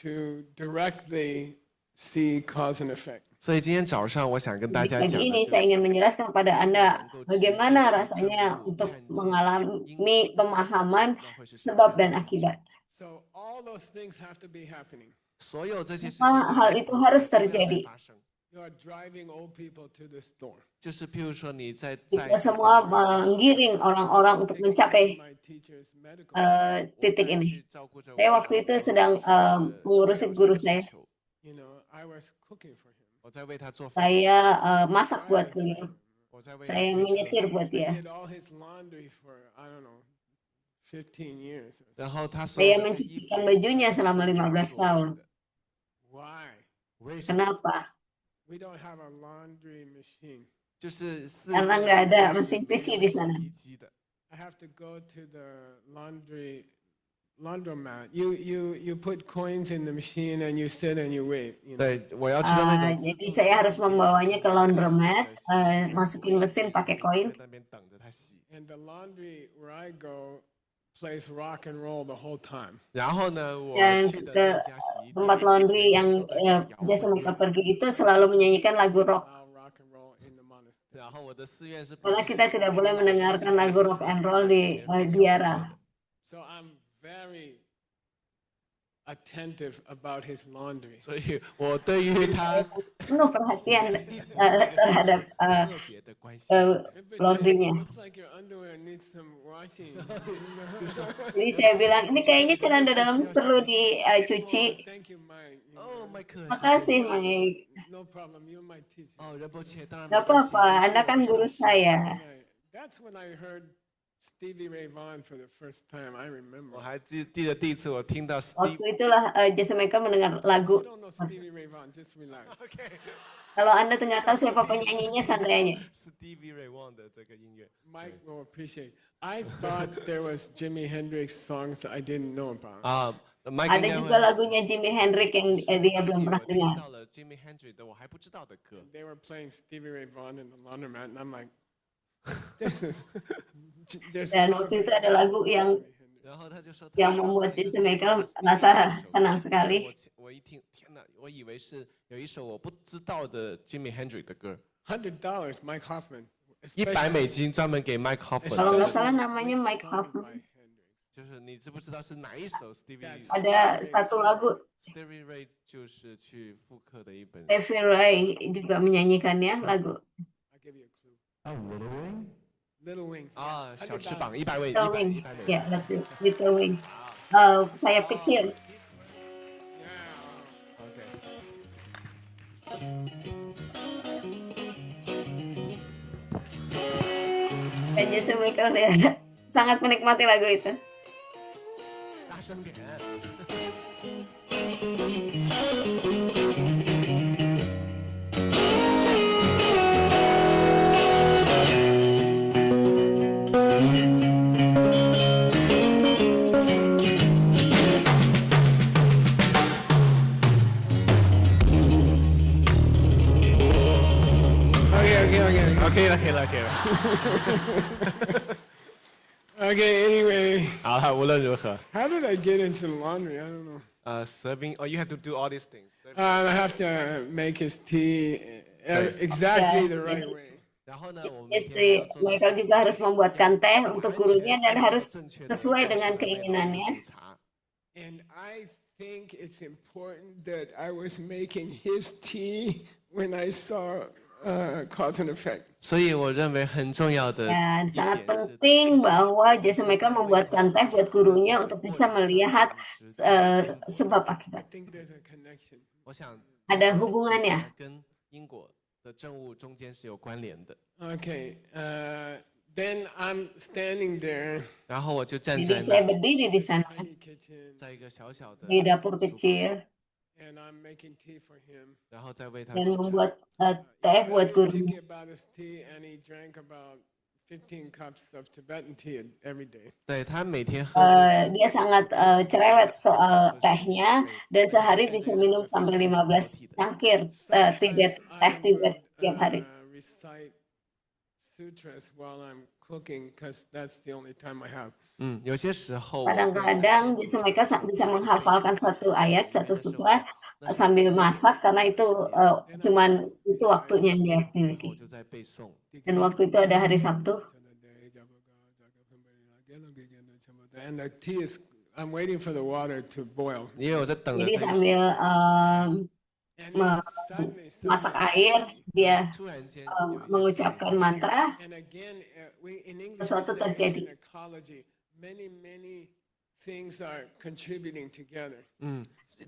to directly see cause and effect. 所以今天早上我想跟大 Di 家 pagi 讲的 ini 就 saya 是 ingin menjelaskan kepada Anda bagaimana rasanya untuk mengalami pemahaman sebab dan akibat. So all those things have to be happening. 所有这些事情 Semua hal itu harus 都要在 terjadi. 发生。 You are driving old people to the store. 就是譬如说你在 Kita semua menggiring orang-orang untuk mencapai My teacher's medical. titik ini. Saya waktu itu sedang mengurusi guru saya. You know, I was cooking for him. 我在为他做饭， Saya masak buat beliau. 我在为他 Saya 做 menyetir 饭 buat I dia. did all his laundry for, I don't know, 15 years. 然后他所 Saya 有的衣服 mencucikan bajunya selama 15 tahun. Why? 为什么？ Kenapa? We don't have a laundry machine. 就是四 Karena 面 nggak ada 都是 mesin 没有 cuci di 洗 sana. 衣机的。 I have to go to the laundromat. You put coins in the machine and you sit and you wait. You know? 对，我要去到那种 Jadi saya harus membawanya ke laundromat, masukin mesin pakai 在 koin. 那边等着他洗。 And the laundry where I go plays rock and roll the whole time. 然后呢，我 Dan 去的 ke 那家洗衣 tempat 店 laundry 全 yang 都在摇 biasa 滚 mereka pergi itu selalu menyanyikan lagu rock. Allow rock and roll in the monastery. 然后我的寺院是不 Karena 允许 kita tidak boleh mendengarkan lagu rock and roll di biara. So I'm very attentive about his laundry. 所以我对于他 Penuh perhatian terhadap 特别的关心。 If it's laundry-nya. looks like your underwear needs some washing. Jadi saya bilang, ini kayaknya celana dalam perlu dicuci. Thank you, Mike. You 哦， know, 麦克， Makasih, Mike. no problem. You're my teacher. 哦，仁波切，当然 Gak 没关系 apa-apa, Anda kan guru saya. Right. That's when I heard Stevie Ray Vaughan for the first time. I remember. 我还记得第一次我听到 Waktu Steve， itulah Jesse Michael mendengar You lagu. don't know Stevie Ray Vaughan, just relax. Kalau Anda nggak tahu siapa penyanyinya, santai aja. Stevie Ray Vaughan 的这个音乐。 Mike will appreciate. I thought there was Jimi Hendrix songs that I didn't know about. 啊，Mike Ada 应该 juga 会。 lagunya Jimi Hendrix yang dia belum 我 pernah 听 dengar. 到了 Jimi Hendrix 的我还不知道的歌。 They were playing Stevie Ray Vaughan in the laundromat, and I'm like, this is. There's Dan songs waktu itu like ada lagu yang 然后他就说， yang membuat Jesse Michael rasa senang sekali. 我一听，天哪，我以为是有一首我不知道的 Jimi Hendrix 的歌， $100, Mike Hoffman. 100美金专门给 Mike Kalau Hoffman， nggak salah namanya Mike By Hoffman. Hendrix. 就是你知不知道是哪一首 Stevie Ada satu lagu Stevie Ray 就是去复刻的一本。 Stevie Ray juga menyanyikannya lagu I'll give you a clue. Little Wing. 啊，小翅膀100位 Little Wing. 100美 Ya, Little Wing. Sayap kecil. Yeah. OK， Dan Jesse Michael dia sangat menikmati lagu itu. 大声点。 Okay. 可以了。 Okay, anyway. 好了，无论如何， How did I get into laundry? I don't know. serving, or you have to do all these things. I have to make his tea exactly the right way. 然后呢，我们每 Istri 天还要做的 Michael 是 juga harus membuatkan teh untuk 完 gurunya 全 dan 按照 harus 正确的 sesuai 正 dengan 确的味道去 keinginannya. 煮茶。 And I think it's important that I was making his tea when I saw cause and effect. 所以我认为很重要的 Dan 一 sangat 点是 penting bahwa Jason Michael membuatkan teh buat gurunya untuk bisa melihat sebab I akibat. think there's a connection. 我想 Ada hubungannya. 跟因果的政务中间是有关联的。 Okay, then I'm standing there 然后我就站 Jadi 在 saya 那， berdiri di sana in the kitchen 在一个小小的 di dapur 厨房 kecil and I'm making tea for him. 然后再为他 dan 煮茶。 membuat teh buat Very gurunya. picky about his tea, and he drank about 15 cups of Tibetan tea every day. 对他每天喝这 Dia sangat cerewet soal tehnya dan sehari bisa minum sampai 15 cangkir Tibet, teh Tibet tiap hari. Recite sutras while I'm cooking because that's the only time I have. 有些时候我会 Kadang-kadang mereka bisa menghafalkan satu ayat, satu sutra sambil masak karena itu cuman itu waktunya yang dia 然后 miliki. 我就在背诵。 Dan waktu itu ada hari Sabtu. And the tea is, I'm waiting for the water to boil. 因为我在等着 Jadi 这个 sambil And then suddenly, masak air, dia 突然间有一些事情 mengucapkan mantra. and again, we in English Sesuatu we say it's terjadi. an ecology. Many things are contributing together.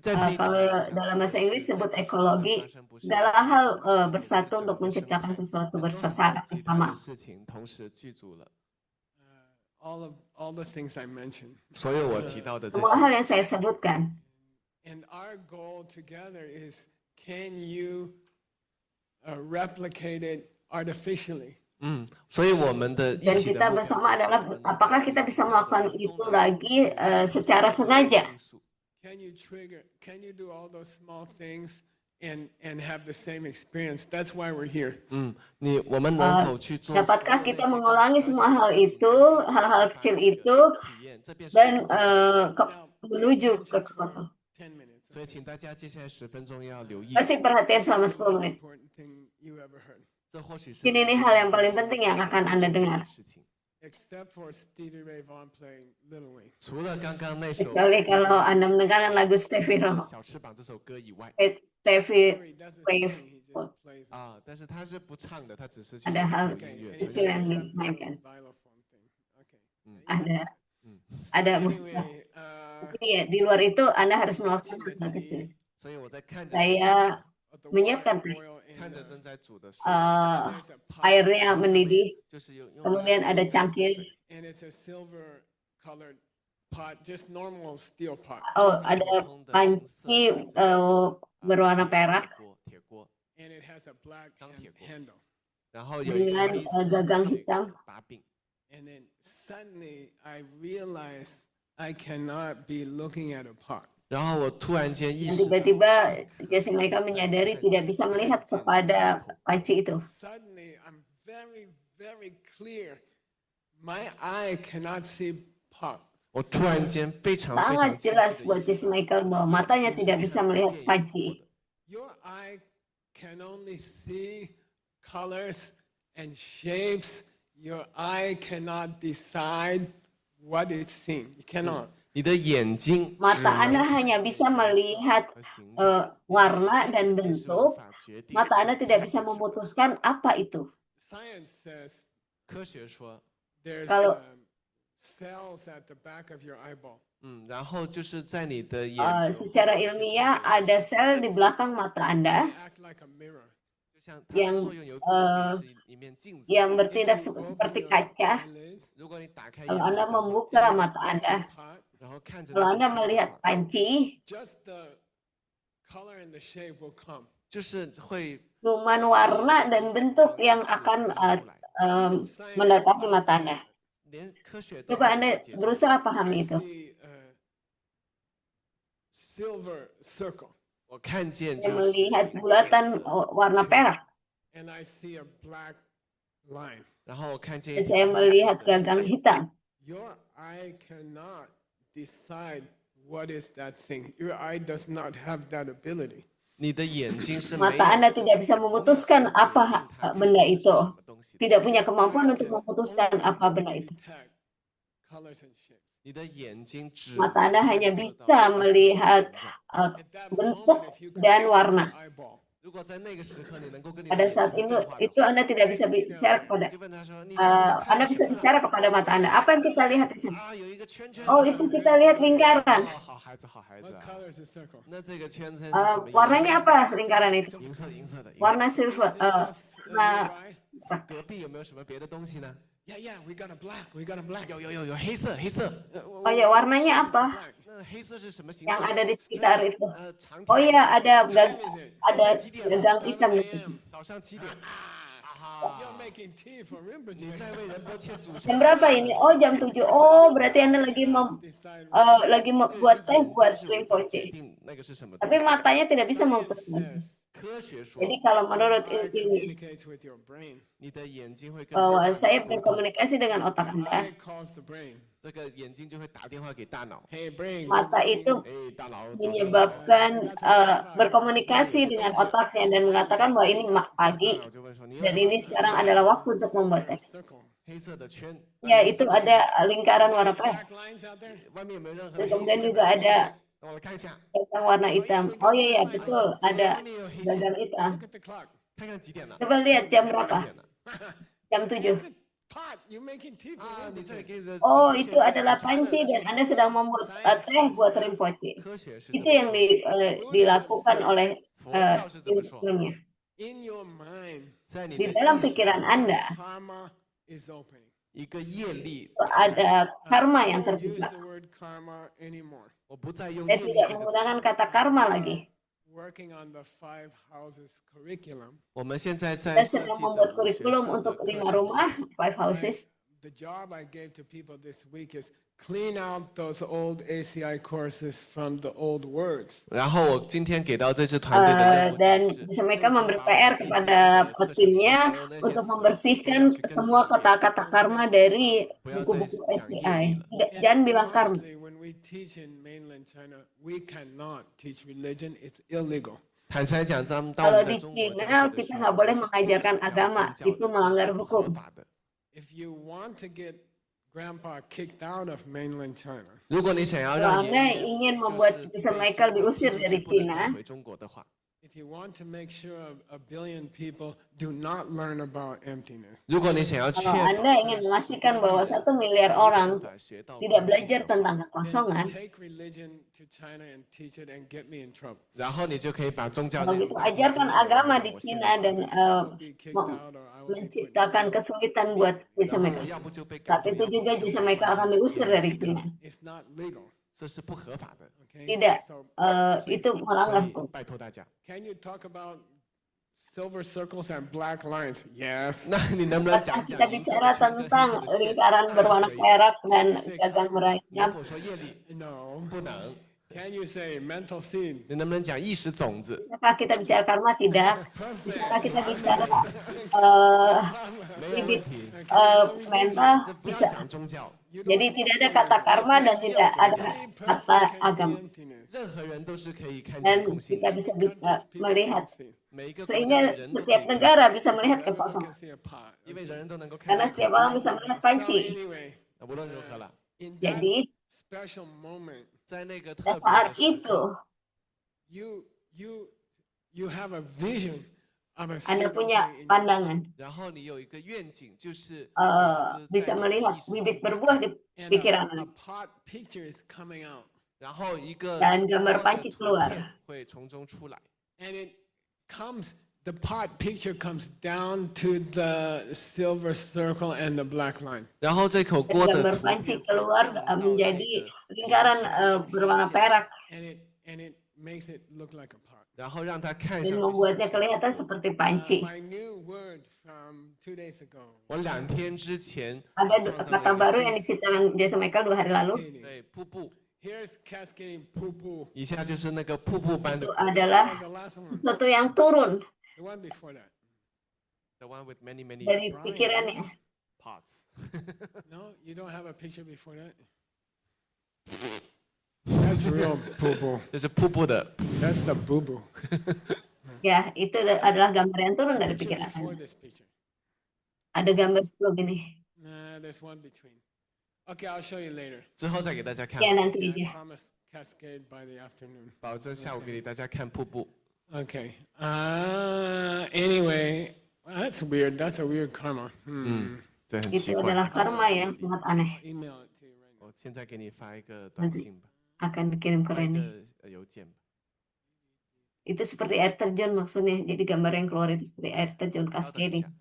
在这一点 Kalau 上 dalam bahasa Inggris sebut ekologi, 发生不是 segala hal bersatu untuk menciptakan sesuatu 很多 bersama. 其他的事情同时剧组了， All the things I mentioned. 所有我提到的这 Semua hal 些， yang saya sebutkan. And our goal together is, can you replicate it artificially? 所以我们的一 Dan 起的 kita 目标 bersama 就是 adalah 我们能 apakah kita bisa melakukan itu lagi secara sengaja. 因素 Can you trigger? Can you do all those small things and have the same experience? That's why we're here. 我们能否去做？ Dapatkah kita mengulangi semua hal itu, hal-hal kecil itu, 体验，这便是 dan 我们 menuju ke kekosongan. 10 minutes. 所以请大家接下来10分钟要留意， Kasih perhatian selama 10 Most menit. important thing you ever heard. 这或许是 Ini nih hal yang paling penting yang akan Anda dengar. 事情。 Except for Stevie Ray Vaughan playing Little Wing. 除了刚刚那首 Kecuali kalau Anda mendengarkan lagu Stevie 小翅膀这首歌以外 Stevie He doesn't Ray sing, he just plays it. 但是他是不唱的，他只是去 ada hal 演音乐， Okay, 所 kecil 以 yang it's a dimainkan. xylophone thing. Okay. Ada musik. Anyway, Tapi ya, di luar itu Anda harus melakukan hal kecil. 所以我在看着 Saya the menyiapkan water teh. boil in 看着 the- 正在煮的水， Eh, there's a pot, airnya mendidih, 就是用 kemudian ada cangkir. and it's a silver colored pot, just normal steel pot. Oh, ada panci berwarna perak 铁锅， And it has a black handle. 然后有一个 dengan 黑色 gagang 的 hitam. 把柄， And then suddenly I realized I cannot be looking at a pot. 然后我突然间意 Dan 识到， tiba-tiba Jason Michael menyadari tidak bisa melihat kepada panci itu. Suddenly I'm very clear. My eye cannot see pot. 我突然间非常 Sangat 清 jelas 晰地 buat 意识 Jason Michael bahwa matanya tidak bisa melihat panci. Your eye can only see colors and shapes. Your eye cannot decide what it's seeing. You cannot. 你的眼睛 Mata Anda hanya bisa melihat 和形状， warna 其实 dan 无 bentuk. 法决定。 Mata Anda tidak bisa memutuskan apa itu. Science says 科学说， there's Kalau- cells at the back of your eyeball. 然后就是在你的眼球， Secara ilmiah ada sel di belakang mata Anda They act like a mirror. 就像它的 yang 作用有可能是一面镜子。 yang bertindak If you open seperti your kaca. eyelids, 如果你打开眼 Kalau 睛 Anda 的时候， membuka mata Anda, pot, 然后看着 kalau 那 Anda 个 melihat panci, just the color and the shape will come. 就是会 cuman warna dan bentuk yang akan mendatangi mata Anda. 连科学都 Coba 无 Anda 法接受。 berusaha I pahami itu. see a silver circle 我看见 Saya 就是 melihat bulatan warna perak. and I see a black line. 然后我看见 Dan 一 saya 条黑色 melihat 的 gagang hitam. Your eye cannot decide what is that thing? Your eye does not have that ability. 你的眼睛是没 Mata 有 Anda tidak bisa memutuskan apa benda itu. Tidak punya kemampuan untuk memutuskan apa benda itu. Detect colors and shapes. 你的眼睛只 Mata Anda 能 hanya 看色 bisa 到 melihat 形状 uh, At that bentuk moment, if you can dan open warna. your eyeball, 如果在那个时刻你能够跟你的 Pada 眼 saat 睛 itu, 对话的 itu 话， Anda tidak bisa bicara kepada 就问他说你看 Anda 到什 bisa 么了 bicara kepada mata Anda. Apa yang kita lihat di sini? 啊，有一个圈圈。 Oh, itu kita lihat lingkaran. 哦，好孩子，好孩子 what 啊。 color is the circle? 那这个圈圈是什么颜 Warnanya 色？ apa lingkaran itu? 银色的，银色的。银色的 Warna silver. Warna Nearby? 隔壁有没有什么别的东西呢？ Yeah, yeah, we got a black. We got a black. 有黑色，黑色。 Oh ya, warnanya apa 那黑色是什么形 yang 状？ ada di sekitar itu? 长 Oh 条。 ya, ada ada几点？ gagang hitam di situ. 早上7点。 You're making tea for 你 Rinpoche. 在为仁波切煮茶。 Jam berapa ini? Oh, jam 7. Oh, berarti Anda Decide lagi buat teh buat Rinpoche. 定那个是什么东 Tapi 西？ matanya tidak bisa memutuskan. says 科学说， Jadi kalau menurut eye ini communicates with your brain. 你的眼睛会跟 bahwa 人 saya 沟通 berkomunikasi dengan otak Anda, Eye calls the brain. 这个眼睛就会打电话给大脑。 Hey, brain. mata itu 哎，大脑早上 menyebabkan berkomunikasi dengan otaknya dan mengatakan bahwa ini 大 pagi 脑就问说你有 dan 什么 ini sekarang adalah waktu untuk membuat teh. Circle. 黑色的圈？ Ya, itu ada lingkaran warna merah. Black lines out there. 外面有没有任何 Dan 的黑 kemudian 色？ juga ada 让我来看一下， gagang warna hitam. Oh iya, ya, betul. Ada 外面有黑色， gagang hitam. Look at the clock. 看看几点了？ Coba lihat jam 几 berapa? 点了？ Jam 7. Pot. You making tea for 啊，你这里 Rinpoche. 给你的 Oh, itu adalah panci dan Anda sedang membuat teh buat Rinpoche. 科学是 Itu 怎么 yang 说？ dilakukan oleh 佛教是怎么说？ ilmunya. In your mind, 在你 Di 的 dalam 意识 pikiran Anda karma is opening. 一个业力， ada karma I yang don't use tercipta. the word karma anymore. 我不再用 Saya 业力 tidak 这个词。 menggunakan kata karma lagi. Working on the 5 houses curriculum. 我们现在 Saya 在设计 sedang 着 membuat 我们学 kurikulum 生的 untuk 课 5 程。 rumah, 5 houses. The job I gave to people this week is clean out those old ACI courses from the old words. 然后我今天给到这支团队的任务 Dan 就是 mereka memberi PR kepada timnya untuk membersihkan semua kata-kata karma dari buku-buku SCI. Jangan bilang karma. Honestly, when we teach in mainland China, we cannot teach religion. It's illegal. 坦白讲，咱们当我 Kalau 们 di 在中国 China 教学的 kita 时 nggak 候， boleh 是 mengajarkan 教 agama, 宗教 itu 的， melanggar 是不合 hukum. 法的。 If you want to get grandpa kicked out of mainland China, 如果你想要 Kalau 让 Anda 爷爷 ingin 就 membuat 是 Jason 被 Michael 中国 diusir 踢出 dari 去不能 China, 再回中国的话， if you want to make sure a billion people do not learn about emptiness, 如果你想要确 kalau 保 Anda ingin memastikan bahwa 1 miliar orang 法学到 tidak 空 belajar 性的话 tentang then kekosongan, take religion to China and teach it and get me in trouble. 然后你就可以把宗教 kalau 内容 gitu 带进中 ajarkan 国， agama 然 di 后我现 China 在 dan I'll be kicked out or I will be put in menciptakan kesulitan buat Jason 然后 Michael. 要不就被 Saat 赶走， itu 要不 juga 就 Jason 被 Michael 关 akan 进 diusir dari China. It's not legal. 这是不合法的。 Okay? Tidak, So itu 所 melanggar 以 hukum. 拜托大家， can you talk about silver circles and black lines? Yes. 那你能不能 Apakah 讲讲 kita 银色 bicara 的圈跟黑 tentang 色的线？ lingkaran berwarna perak dan gagang merah 能 hitam? 否说业力？ No. 不能。 Can you say mental seed? 你能不能讲意识种子？ Apakah kita bicara karma? Tidak. Perfect. Bisakah kita bicara 没有问 bibit 题。 mental? 这不要 Bisa. 讲宗教， Jadi tidak ada kata karma dan tidak ada Any person kata can see agama. emptiness. 任何人都是可以看 Dan 见空性 kita 的。 bisa Countries, people melihat. can see. 每一个国家 Sehingga 的人都可以 setiap 看 negara bisa melihat Everyone kekosongan. can see a pot. 因为人人都能够看 Karena 见 setiap 空 orang 性。 bisa melihat So panci. anyway, 无论如何了， in that Jadi special moment, 在那个特 pada 别 saat 的时刻， itu you have a vision of a Anda seed punya opening in your pandangan, 然后你有一个愿景，就是种子 bisa 在你的 melihat 意识 bibit 中 berbuah di and pikiran a Anda. pot picture is coming out, 然后一个 Dan gambar 光的 panci 图 keluar. 片会从中出来， and it comes. The pot picture comes down to the silver circle and the black line. 然后这口 Dan 锅的 gambar 图 panci 片 keluar 会到 menjadi 这个 lingkaran 圆圈 berwarna 黑线 perak And it makes it look like a pot. 然后让它看 dan 上去 membuatnya 是。 kelihatan seperti panci. My new word from 2 days ago. 我2天之前 Ada 创造 kata 了一 baru 个 yang 新词， diciptakan Jason Michael 2 hari lalu. Cascading. 对，瀑布， Here's cascading poo poo. 以下就是那个瀑布般的 Itu 果 adalah The last one. sesuatu yang turun The one before that. The one with many many dari pikirannya. parts。 No, you don't have a picture before that? That's That's real boo boo. 这是瀑布的。 That's the boo boo. Ya, itu adalah gambar yang turun dari Picture pikiran before Anda. this picture. Ada gambar sebelum ini. Nah, there's one between. Okay, I'll show you later. 之后再给大家看， Ya, nanti I aja. promise cascade by the afternoon. 保证下午给大家看瀑布。 Okay. Anyway, that's weird. That's a weird karma. 这很奇 Itu 怪。 adalah karma yang sangat aneh. Email it to you right now. 我现在给你发一个短信吧， Akan dikirim ke 发一 Reni. 个邮件吧。 Itu seperti air terjun maksudnya. Jadi gambar yang keluar itu seperti air terjun 稍等一 cascading. 下，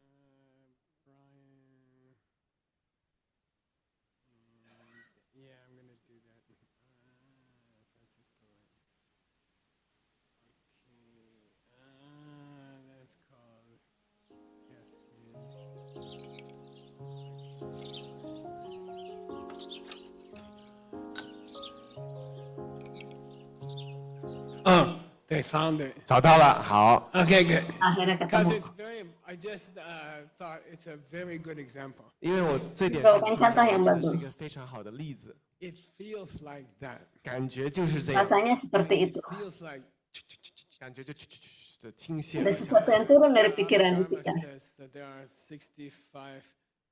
Yeah, I'm gonna do that. Francisco. Okay. That's called. Oh, they found it. 找到了，好。 Okay, good. Akhirnya Because ketemu. it's very. I just thought it's a very good example. 因为我这点 Merupakan contoh yang 真的是一 bagus. 个非常好的例子， It feels like that. 感觉就是这样， Rasanya seperti It itu. feels like. 感觉就的倾泻 Ada 了下来。 sesuatu yang turun dari pikiran Dharma kita. says that there are 65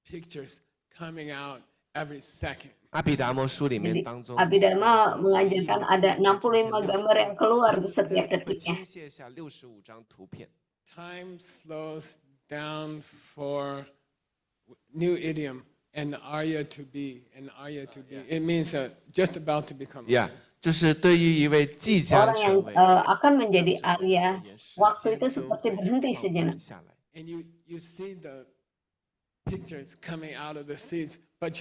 pictures coming out every second. 阿毗达摩书里面 Jadi 当中， Abhidhamma mengajarkan ada 65 gambar yang keluar di setiap 会 detiknya. 倾泻下65张图片。 Time slows down for new idiom and Arya to be and Arya to be. It means just about to become. 呀，就是对于一位即将 Orang yang 成为 akan menjadi Arya, waktu itu seperti berhenti sejenak. 下来。 And you see the pictures coming out of the seeds, but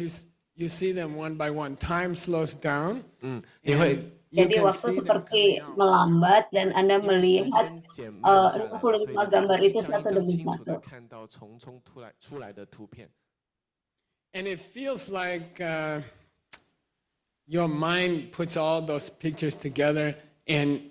you see them one by one. Time slows down. 你会 and you Jadi can waktu see them seperti coming out. melambat dan Anda 因为时 melihat 间减慢下来， 65 所以你 gambar 会 itu 一张 satu 一张 demi 清楚的 satu. 看到重重出来的图片。 And it feels like your mind puts all those pictures together, and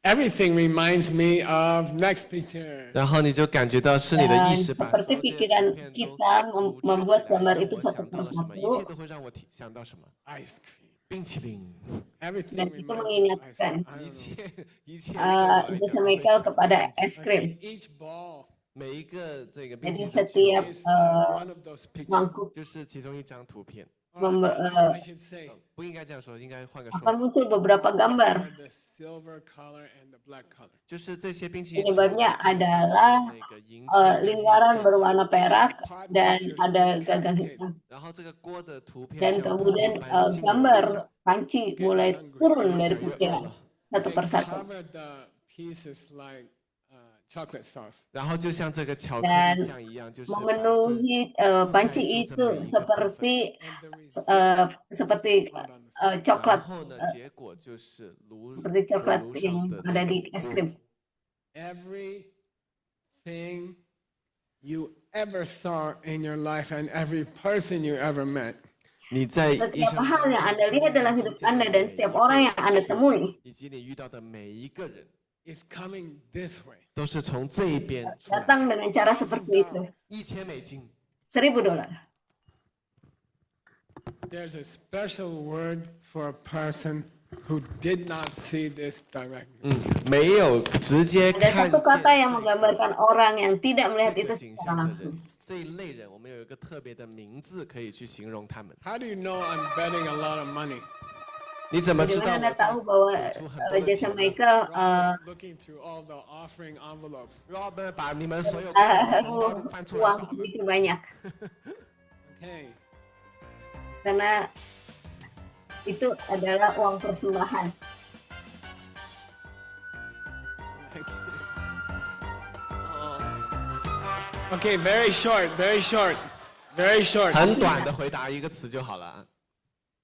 everything reminds me of next picture. 然后你就感觉到是你的 Dan 意识把所 seperti 有这些 pikiran 图片都 kita 组织起 membuat 来， gambar 让 itu 我 satu 想到了什么？一 persatu 切都会让我想到什么？ Ice cream. 冰淇淋， Everything Dan itu reminds me of ice mengingatkan cream. I 一 don't know. 切一切 Jasa Michael kepada es krim. Okay, each ball 每一个这个冰淇 Jadi 淋的球 setiap is one of those pictures. mangkuk 就是其中一张图片。 Or I should say, 不应该这样说，应该换个说 akan 法， muncul beberapa gambar. the silver color and the black color. 就是这些冰淇淋 Penyebabnya 球就是 adalah 这个银线跟黑 lingkaran 线 berwarna perak dan ada gagang hitam. 然后这个锅的图片 Dan 像瀑布 kemudian 般倾流而下 gambar panci mulai turun dari 越饿 pikiran 了， satu They persatu. covered the pieces like chocolate sauce. 然后就像这个巧克 Dan 力酱一样，就是把这 memenuhi panci itu seperti And the result seperti 然 然 coklat 后呢，结果就是炉 seperti coklat 炉 yang 上的 ada 那 di 个 es 锅 krim. everything you ever saw in your life and every person you ever met 你在一 Setiap 生 hal 当 yang 中 Anda lihat 见 dalam 中 hidup 间的 Anda 每 dan 一 setiap 个 orang yang Anda 人 temui 以及你遇到的每一个人， is coming this way. 都是从这一边出来。 datang dengan cara seperti itu. $1000， $1.000. There's a special word for a person who did not see this directly. 没有直接 Ada 看 satu 见 kata yang 这 menggambarkan orang yang tidak melihat 这 itu 个景 secara 象的 langsung. 人，这一类人，我们有一个特别的名字可以去形容他们。 How do you know I'm betting a lot of money? 你怎么知 Jadi 道 mana 我 Anda 在 tahu bahwa 给出很多的 Jasa 钱呢 Michael Rob is looking through all the offering envelopes. ？Robert 把你们所有 taruh 翻出来好 uang 了。 begitu banyak Okay. karena itu adalah uang persembahan. Okay, very short, very short, very short. 很短的回答一个词就好了，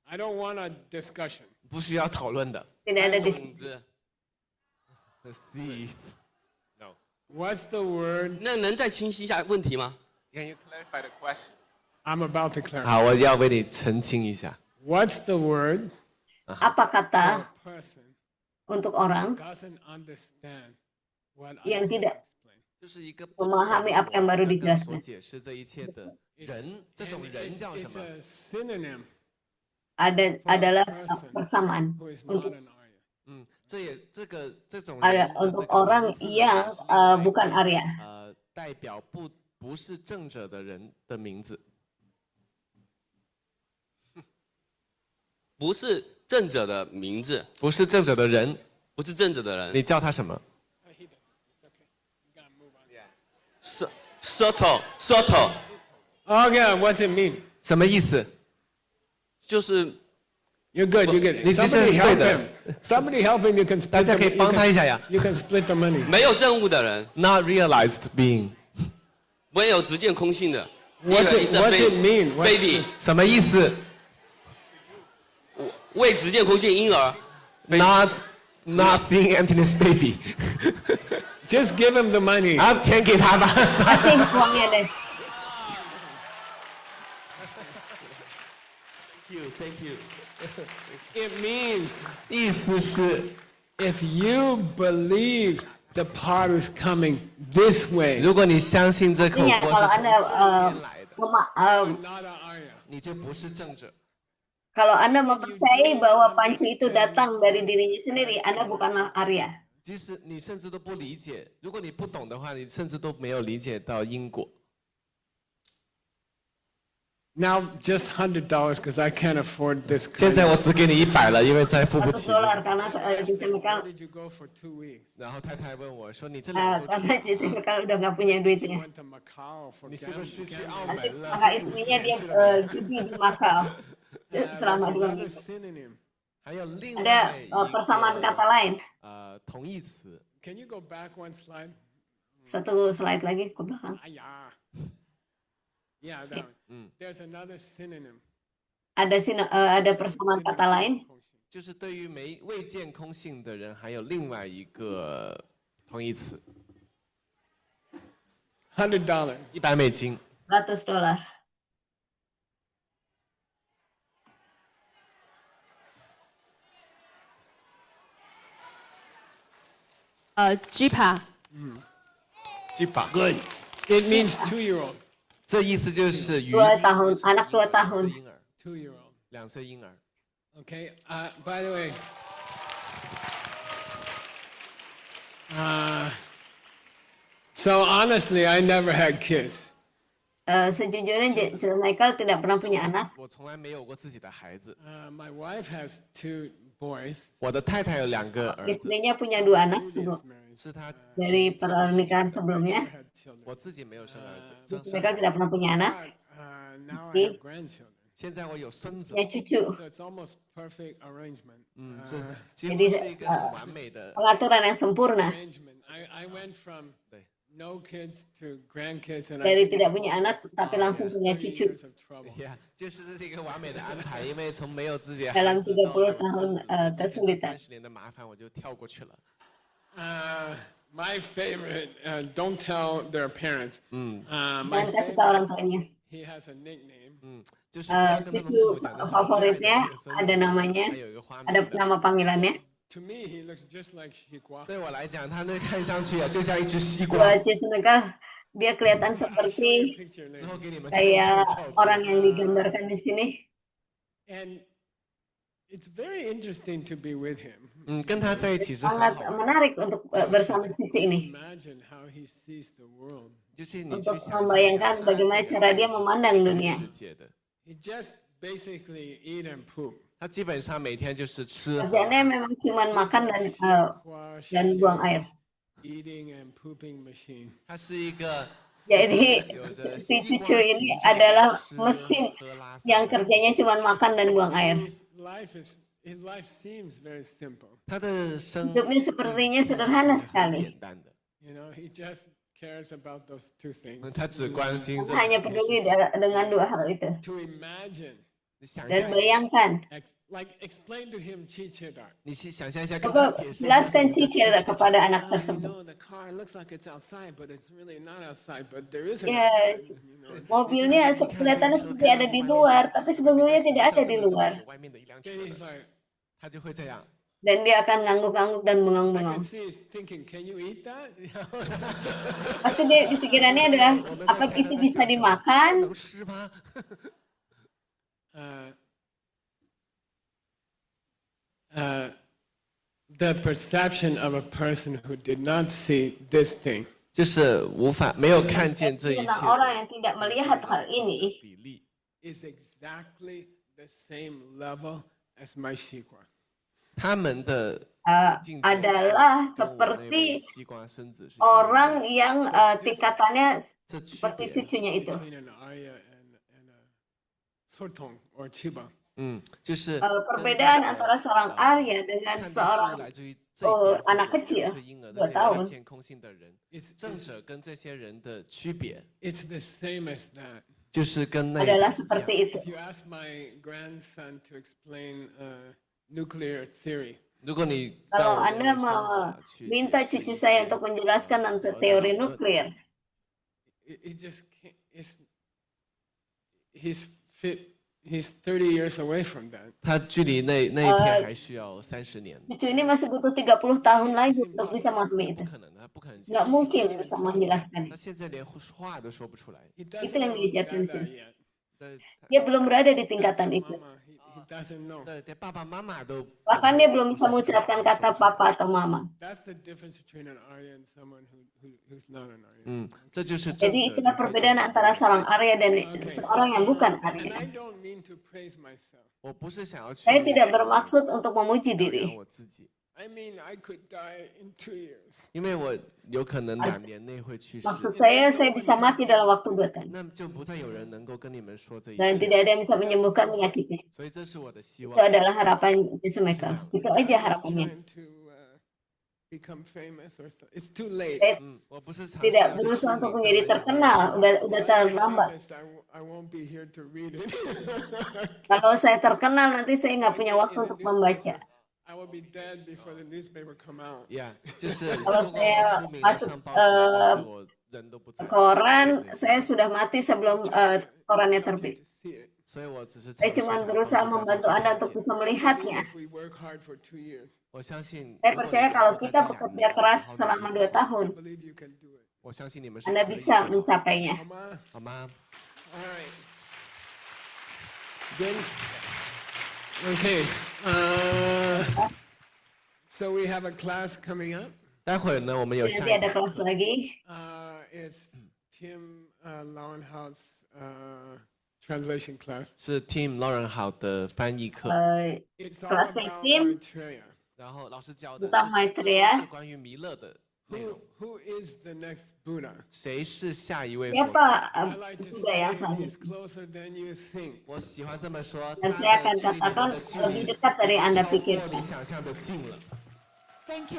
I don't want a discussion. 不需要讨论的。 Tidak ada 种 diskusi. 子，the seeds。No。 What's the word? 那能再清晰一下问题吗？ Can you clarify the question？ I'm about to clarify. 好，我要为你澄清一下。 What's the word Apa for kata a person untuk orang doesn't understand what I yang just tidak explained? 就是一个 memahami apa yang baru 刚刚所 dijelaskan. 解释这一切的人，这 And 种人叫什 it's 么？ a synonym adalah person persamaan who is untuk not an Arya. 这种 untuk orang yang bukan Arya. 代表不是正者的人的名字，不是正者的名字，不是正者的人，不是正者的人。你叫他什么？ Soto Okay, what's it mean? 什么意思？就是 You're good. You're good. 你这是 Somebody 对 help 的 him. Somebody help him. You can 大 split 家 the, 可以帮他一下呀。 you can split the money. 没有证物的人， Not realized being，没有直见空性的。 What's it mean? What's baby 什么意思为直见空性婴儿， ？Not seeing emptiness baby， Just give him the money. 啊，钱给他吧。 Kasih uangnya deh. Thank you。 It means 意思是， if you believe the pot is coming this way, 如果你相信这口锅 Artinya 是 kalau 从 Anda 这边来的， not an Arya. 你就不是正者。 kalau Anda mempercayai bahwa panci itu datang dari dirinya sendiri, Anda bukanlah Arya. 即使你甚至都不理解，如果你不懂的话，你甚至都没有理解到因果。 Now just $100 because I can't afford this. 现在我只给你100了，因为再付不起。 $100 karena Jesse Where Michael, did you go for 2 weeks? 然后太太问我说：“你这2周 karena Jesse Michael udah nggak punya duitnya. Went to Macau for 你是不是去 gambling. 澳 Nanti 门了？” kakak istrinya dia judi di Macau selama 2 Another minggu. synonym. 还有另 Ada 外一 persamaan 个 kata lain. 同义词， Can you go back one slide? Satu slide lagi ke belakang. Ah, yeah. Yeah, that one. There's another synonym. Ada persamaan kata lain. 就是对于未见空性的人，还有另外一个同义词， $100. 100美金。 $100. Jipa Jipa， Good. It means 2-year-old. 这意思就是鱼 2 tahun, anak 2 tahun. 婴儿， 2-year-old. 2岁婴儿。 Okay. By the way, so honestly, I never had kids. Sejujurnya Jesse Michael tidak pernah punya anak. 我从来没有过自己的孩子， My wife has 2 boys. 我的太太有2个儿子， Istrinya punya 2 anak Married. 是她 dari pernikahan sebelumnya. Had children. 我自己没有生儿子， Jesse Michael tidak pernah punya anak, But, now I have grandchildren. 现在我有孙子， punya cucu. So it's almost perfect arrangement. 这几乎是一个很完美的。 Pengaturan yang sempurna. Arrangement. I went from 对 no kids to grandkids, and Dari I tidak punya anak tapi langsung punya 30 cucu. years of trouble. 呀，就是这是一个完美的安排，因为从没有自己的 Dalam 孩子到 30 tahun kesulitan. 30年的麻烦，我就跳过去了。 My favorite, don't tell their parents. My Jangan kasih tahu orang tuanya. he has a nickname. 就是不要跟他们父 Cucu 母讲的是 favoritnya 亲爱的孙子 ada namanya, 还有一个花 ada 名的。 nama panggilannya. To me, he looks just like Hikwa. 对我来讲，他那看上去啊，就像一只西瓜。 Buat Jesse Michael, dia kelihatan seperti Picture 之 later. 后给你们看 kayak 照片 orang yang digambarkan di sini. And it's very interesting to be with him. 跟他在一起是很 Sangat 好的， menarik untuk bersama cucu ini. Imagine how he sees the world. 就是你去 Untuk 想象一 membayangkan 下 bagaimana cara dia memandang dunia. 世界的。 He just basically eat and poop. 他基本上每天就是吃喝 Kerjanya memang cuma makan Wash, dan buang air. eating and pooping machine. 他是一个 Jadi 有着 si 西瓜 cucu 形 ini 状 adalah 吃 mesin 喝拉撒 yang kerjanya cuma makan dan buang air. His life seems very simple. 他的生 Hidupnya sepertinya sederhana 很 sekali. 简单的， You know, he just cares about those 2 things. 他只关心这 Hanya 两件 peduli 事 dengan 2 hal itu. To imagine, 你想 Dan 象， bayangkan, like explain to him Chichedar. 你去想象一下，跟他 coba 解释。 jelaskan cicir kepada anak You tersebut. know, the car looks like it's outside, but it's really not outside. But there is an Yes. outside. You know, Mobilnya kelihatannya seperti ada di luar, tapi sebetulnya tidak ada di luar. 外面的一辆车 then he's like, 他就会这样。 Dan dia akan ngangguk-ngangguk dan I bengong-bengong. can see he's thinking, can you eat that? Pasti dia di pikirannya adalah, apa itu bisa dimakan? 能吃吗？ uh, the perception of a person who did not see this thing. 就是没有看见这一切 Tentang orang 的 yang tidak melihat hal ini 比例， Is exactly the same level as my Shikwa. 他们的 adalah 跟我那位 seperti 西瓜孙子是一样的 orang yang tingkatannya 这区 seperti 别， cucunya itu. Between an Arya and a Sotong or Chiba. 就是 Perbedaan antara seorang Arya dengan 看到是 seorang 来自于这边 anak 或者 kecil 是婴儿 2 这些 tahun. 看见空性的人，正者跟这些人的区别， It's the same as that. 就是跟那 adalah 一 seperti itu. If you ask my grandson to explain nuclear theory, 如果你 Kalau 让我的 Anda 孙子啊去 meminta 解释 cucu 一 saya 些 untuk menjelaskan 核 tentang 的 teori 理论 nuklir, it just can't, he's 30 years away from that. 他距离那一天还需要30年， cucu ini masih butuh 30 tahun lagi untuk bisa memahami 不 itu. 可能的，不可能解 Nggak 释。 mungkin bisa menjelaskan. 他现在连话都说不出来， He doesn't Itu yang know diajarkan di Dada sini. yet. 对 Dia belum berada di tingkatan itu. Mama, he doesn't know. 对，连爸爸妈妈都 Bahkan dia belum bisa mengucapkan kata papa atau mama. That's the difference between an Arya and someone who's not an Arya. 这就是正 Jadi 者 itulah 跟非正 perbedaan 者 antara seorang Arya dan seorang yang bukan And Arya. I don't mean to praise myself. 我不是想要去 Saya tidak bermaksud untuk memuji 表扬 diri. 我自己， I mean, I could die in 2 years. 因为我有可能2年内会去世， Maksud saya bisa mati dalam waktu 2 tahun. 那就不再有人能够跟你们说这一 Dan 切， tidak ada yang bisa menyembuhkan penyakitnya. 所以这是我的希 Itu 望。 adalah harapan Jesse Michael. Itu aja I'm harapannya. trying to become famous or so. It's too late. Saya 我不是尝试 tidak 要去 berusaha 出 untuk 名 menjadi 当一个 terkenal. Udah I terlambat. promise I won't be here to read it. Kalau saya terkenal nanti saya nggak punya waktu untuk membaca. I will be dead before the newspaper come out. Yeah，就是如 Kalau 果我 saya 出名了 masuk 上报纸，但是我人都不在， koran, saya sudah mati sebelum korannya terbit. To see it. 所以我只是 Saya 尝试 cuma 想 berusaha 帮助大 membantu 家 Anda 去 untuk 了解 bisa melihatnya. If we work hard for 2 years, 我相信， Saya 如果 percaya 你 kalau 们 kita 在 bekerja 2 keras 年 selama 2 I tahun, believe you can do it. 我相信你们是 Anda 可以 bisa 的， mencapainya. 好吗？好吗？ All right. Good. Okay. So we have a class coming up. 待会儿呢，我们有 Nanti 下一 ada 堂 kelas lagi. It's Tim Lauenhout's translation class. 是 Team Lauren 好的翻译课， It's all Kelasnya about Tim. Maitreya. 然后老师教的 Tentang 是 Maitreya 是关于弥勒的内容， Who is the next Buddha? 谁是下一位佛？ Siapa I like to Buddha yang say he's selanjutnya? closer than you think. 我喜欢这么说， Dan 他 saya 的 akan 距离你们 katakan 的距 lebih 离 dekat dari Anda 超过 pikirkan. 你想象的近了。 Thank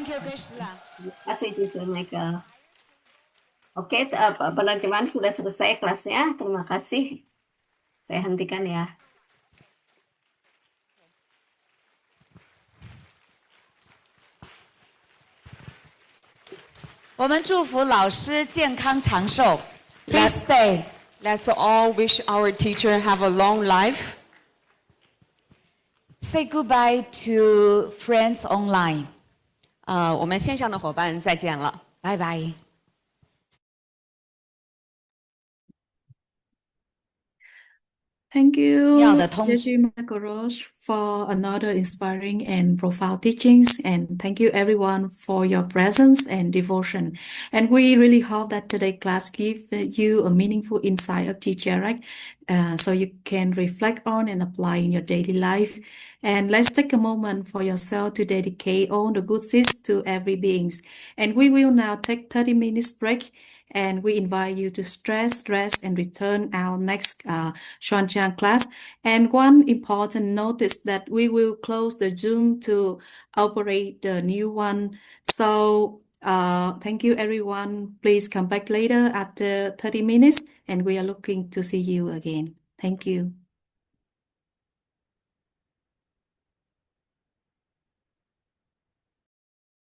you, Krishna. Terima kasih Jesse Michael. Oke, penerjemahan sudah selesai kelasnya. Terima kasih. Saya hentikan ya. 我们祝福老师健康长寿。Please stay. Let's all wish our teacher have a long life. Say goodbye to friends online. 我们线上的伙伴再见了。拜拜。Thank you, 妙的通- Jesse Michael Roche, for another inspiring and profound teachings. And thank you, everyone, for your presence and devotion. And we really hope that today's class give you a meaningful insight of teacher, right? So you can reflect on and apply in your daily life. And let's take a moment for yourself to dedicate all the good deeds to every beings. And we will now take 30 minutes break. And we invite you to rest, and return our next Xuanjiang class. And one important notice that we will close the Zoom to operate the new one. So thank you, everyone. Please come back later after 30 minutes, and we are looking to see you again. Thank you.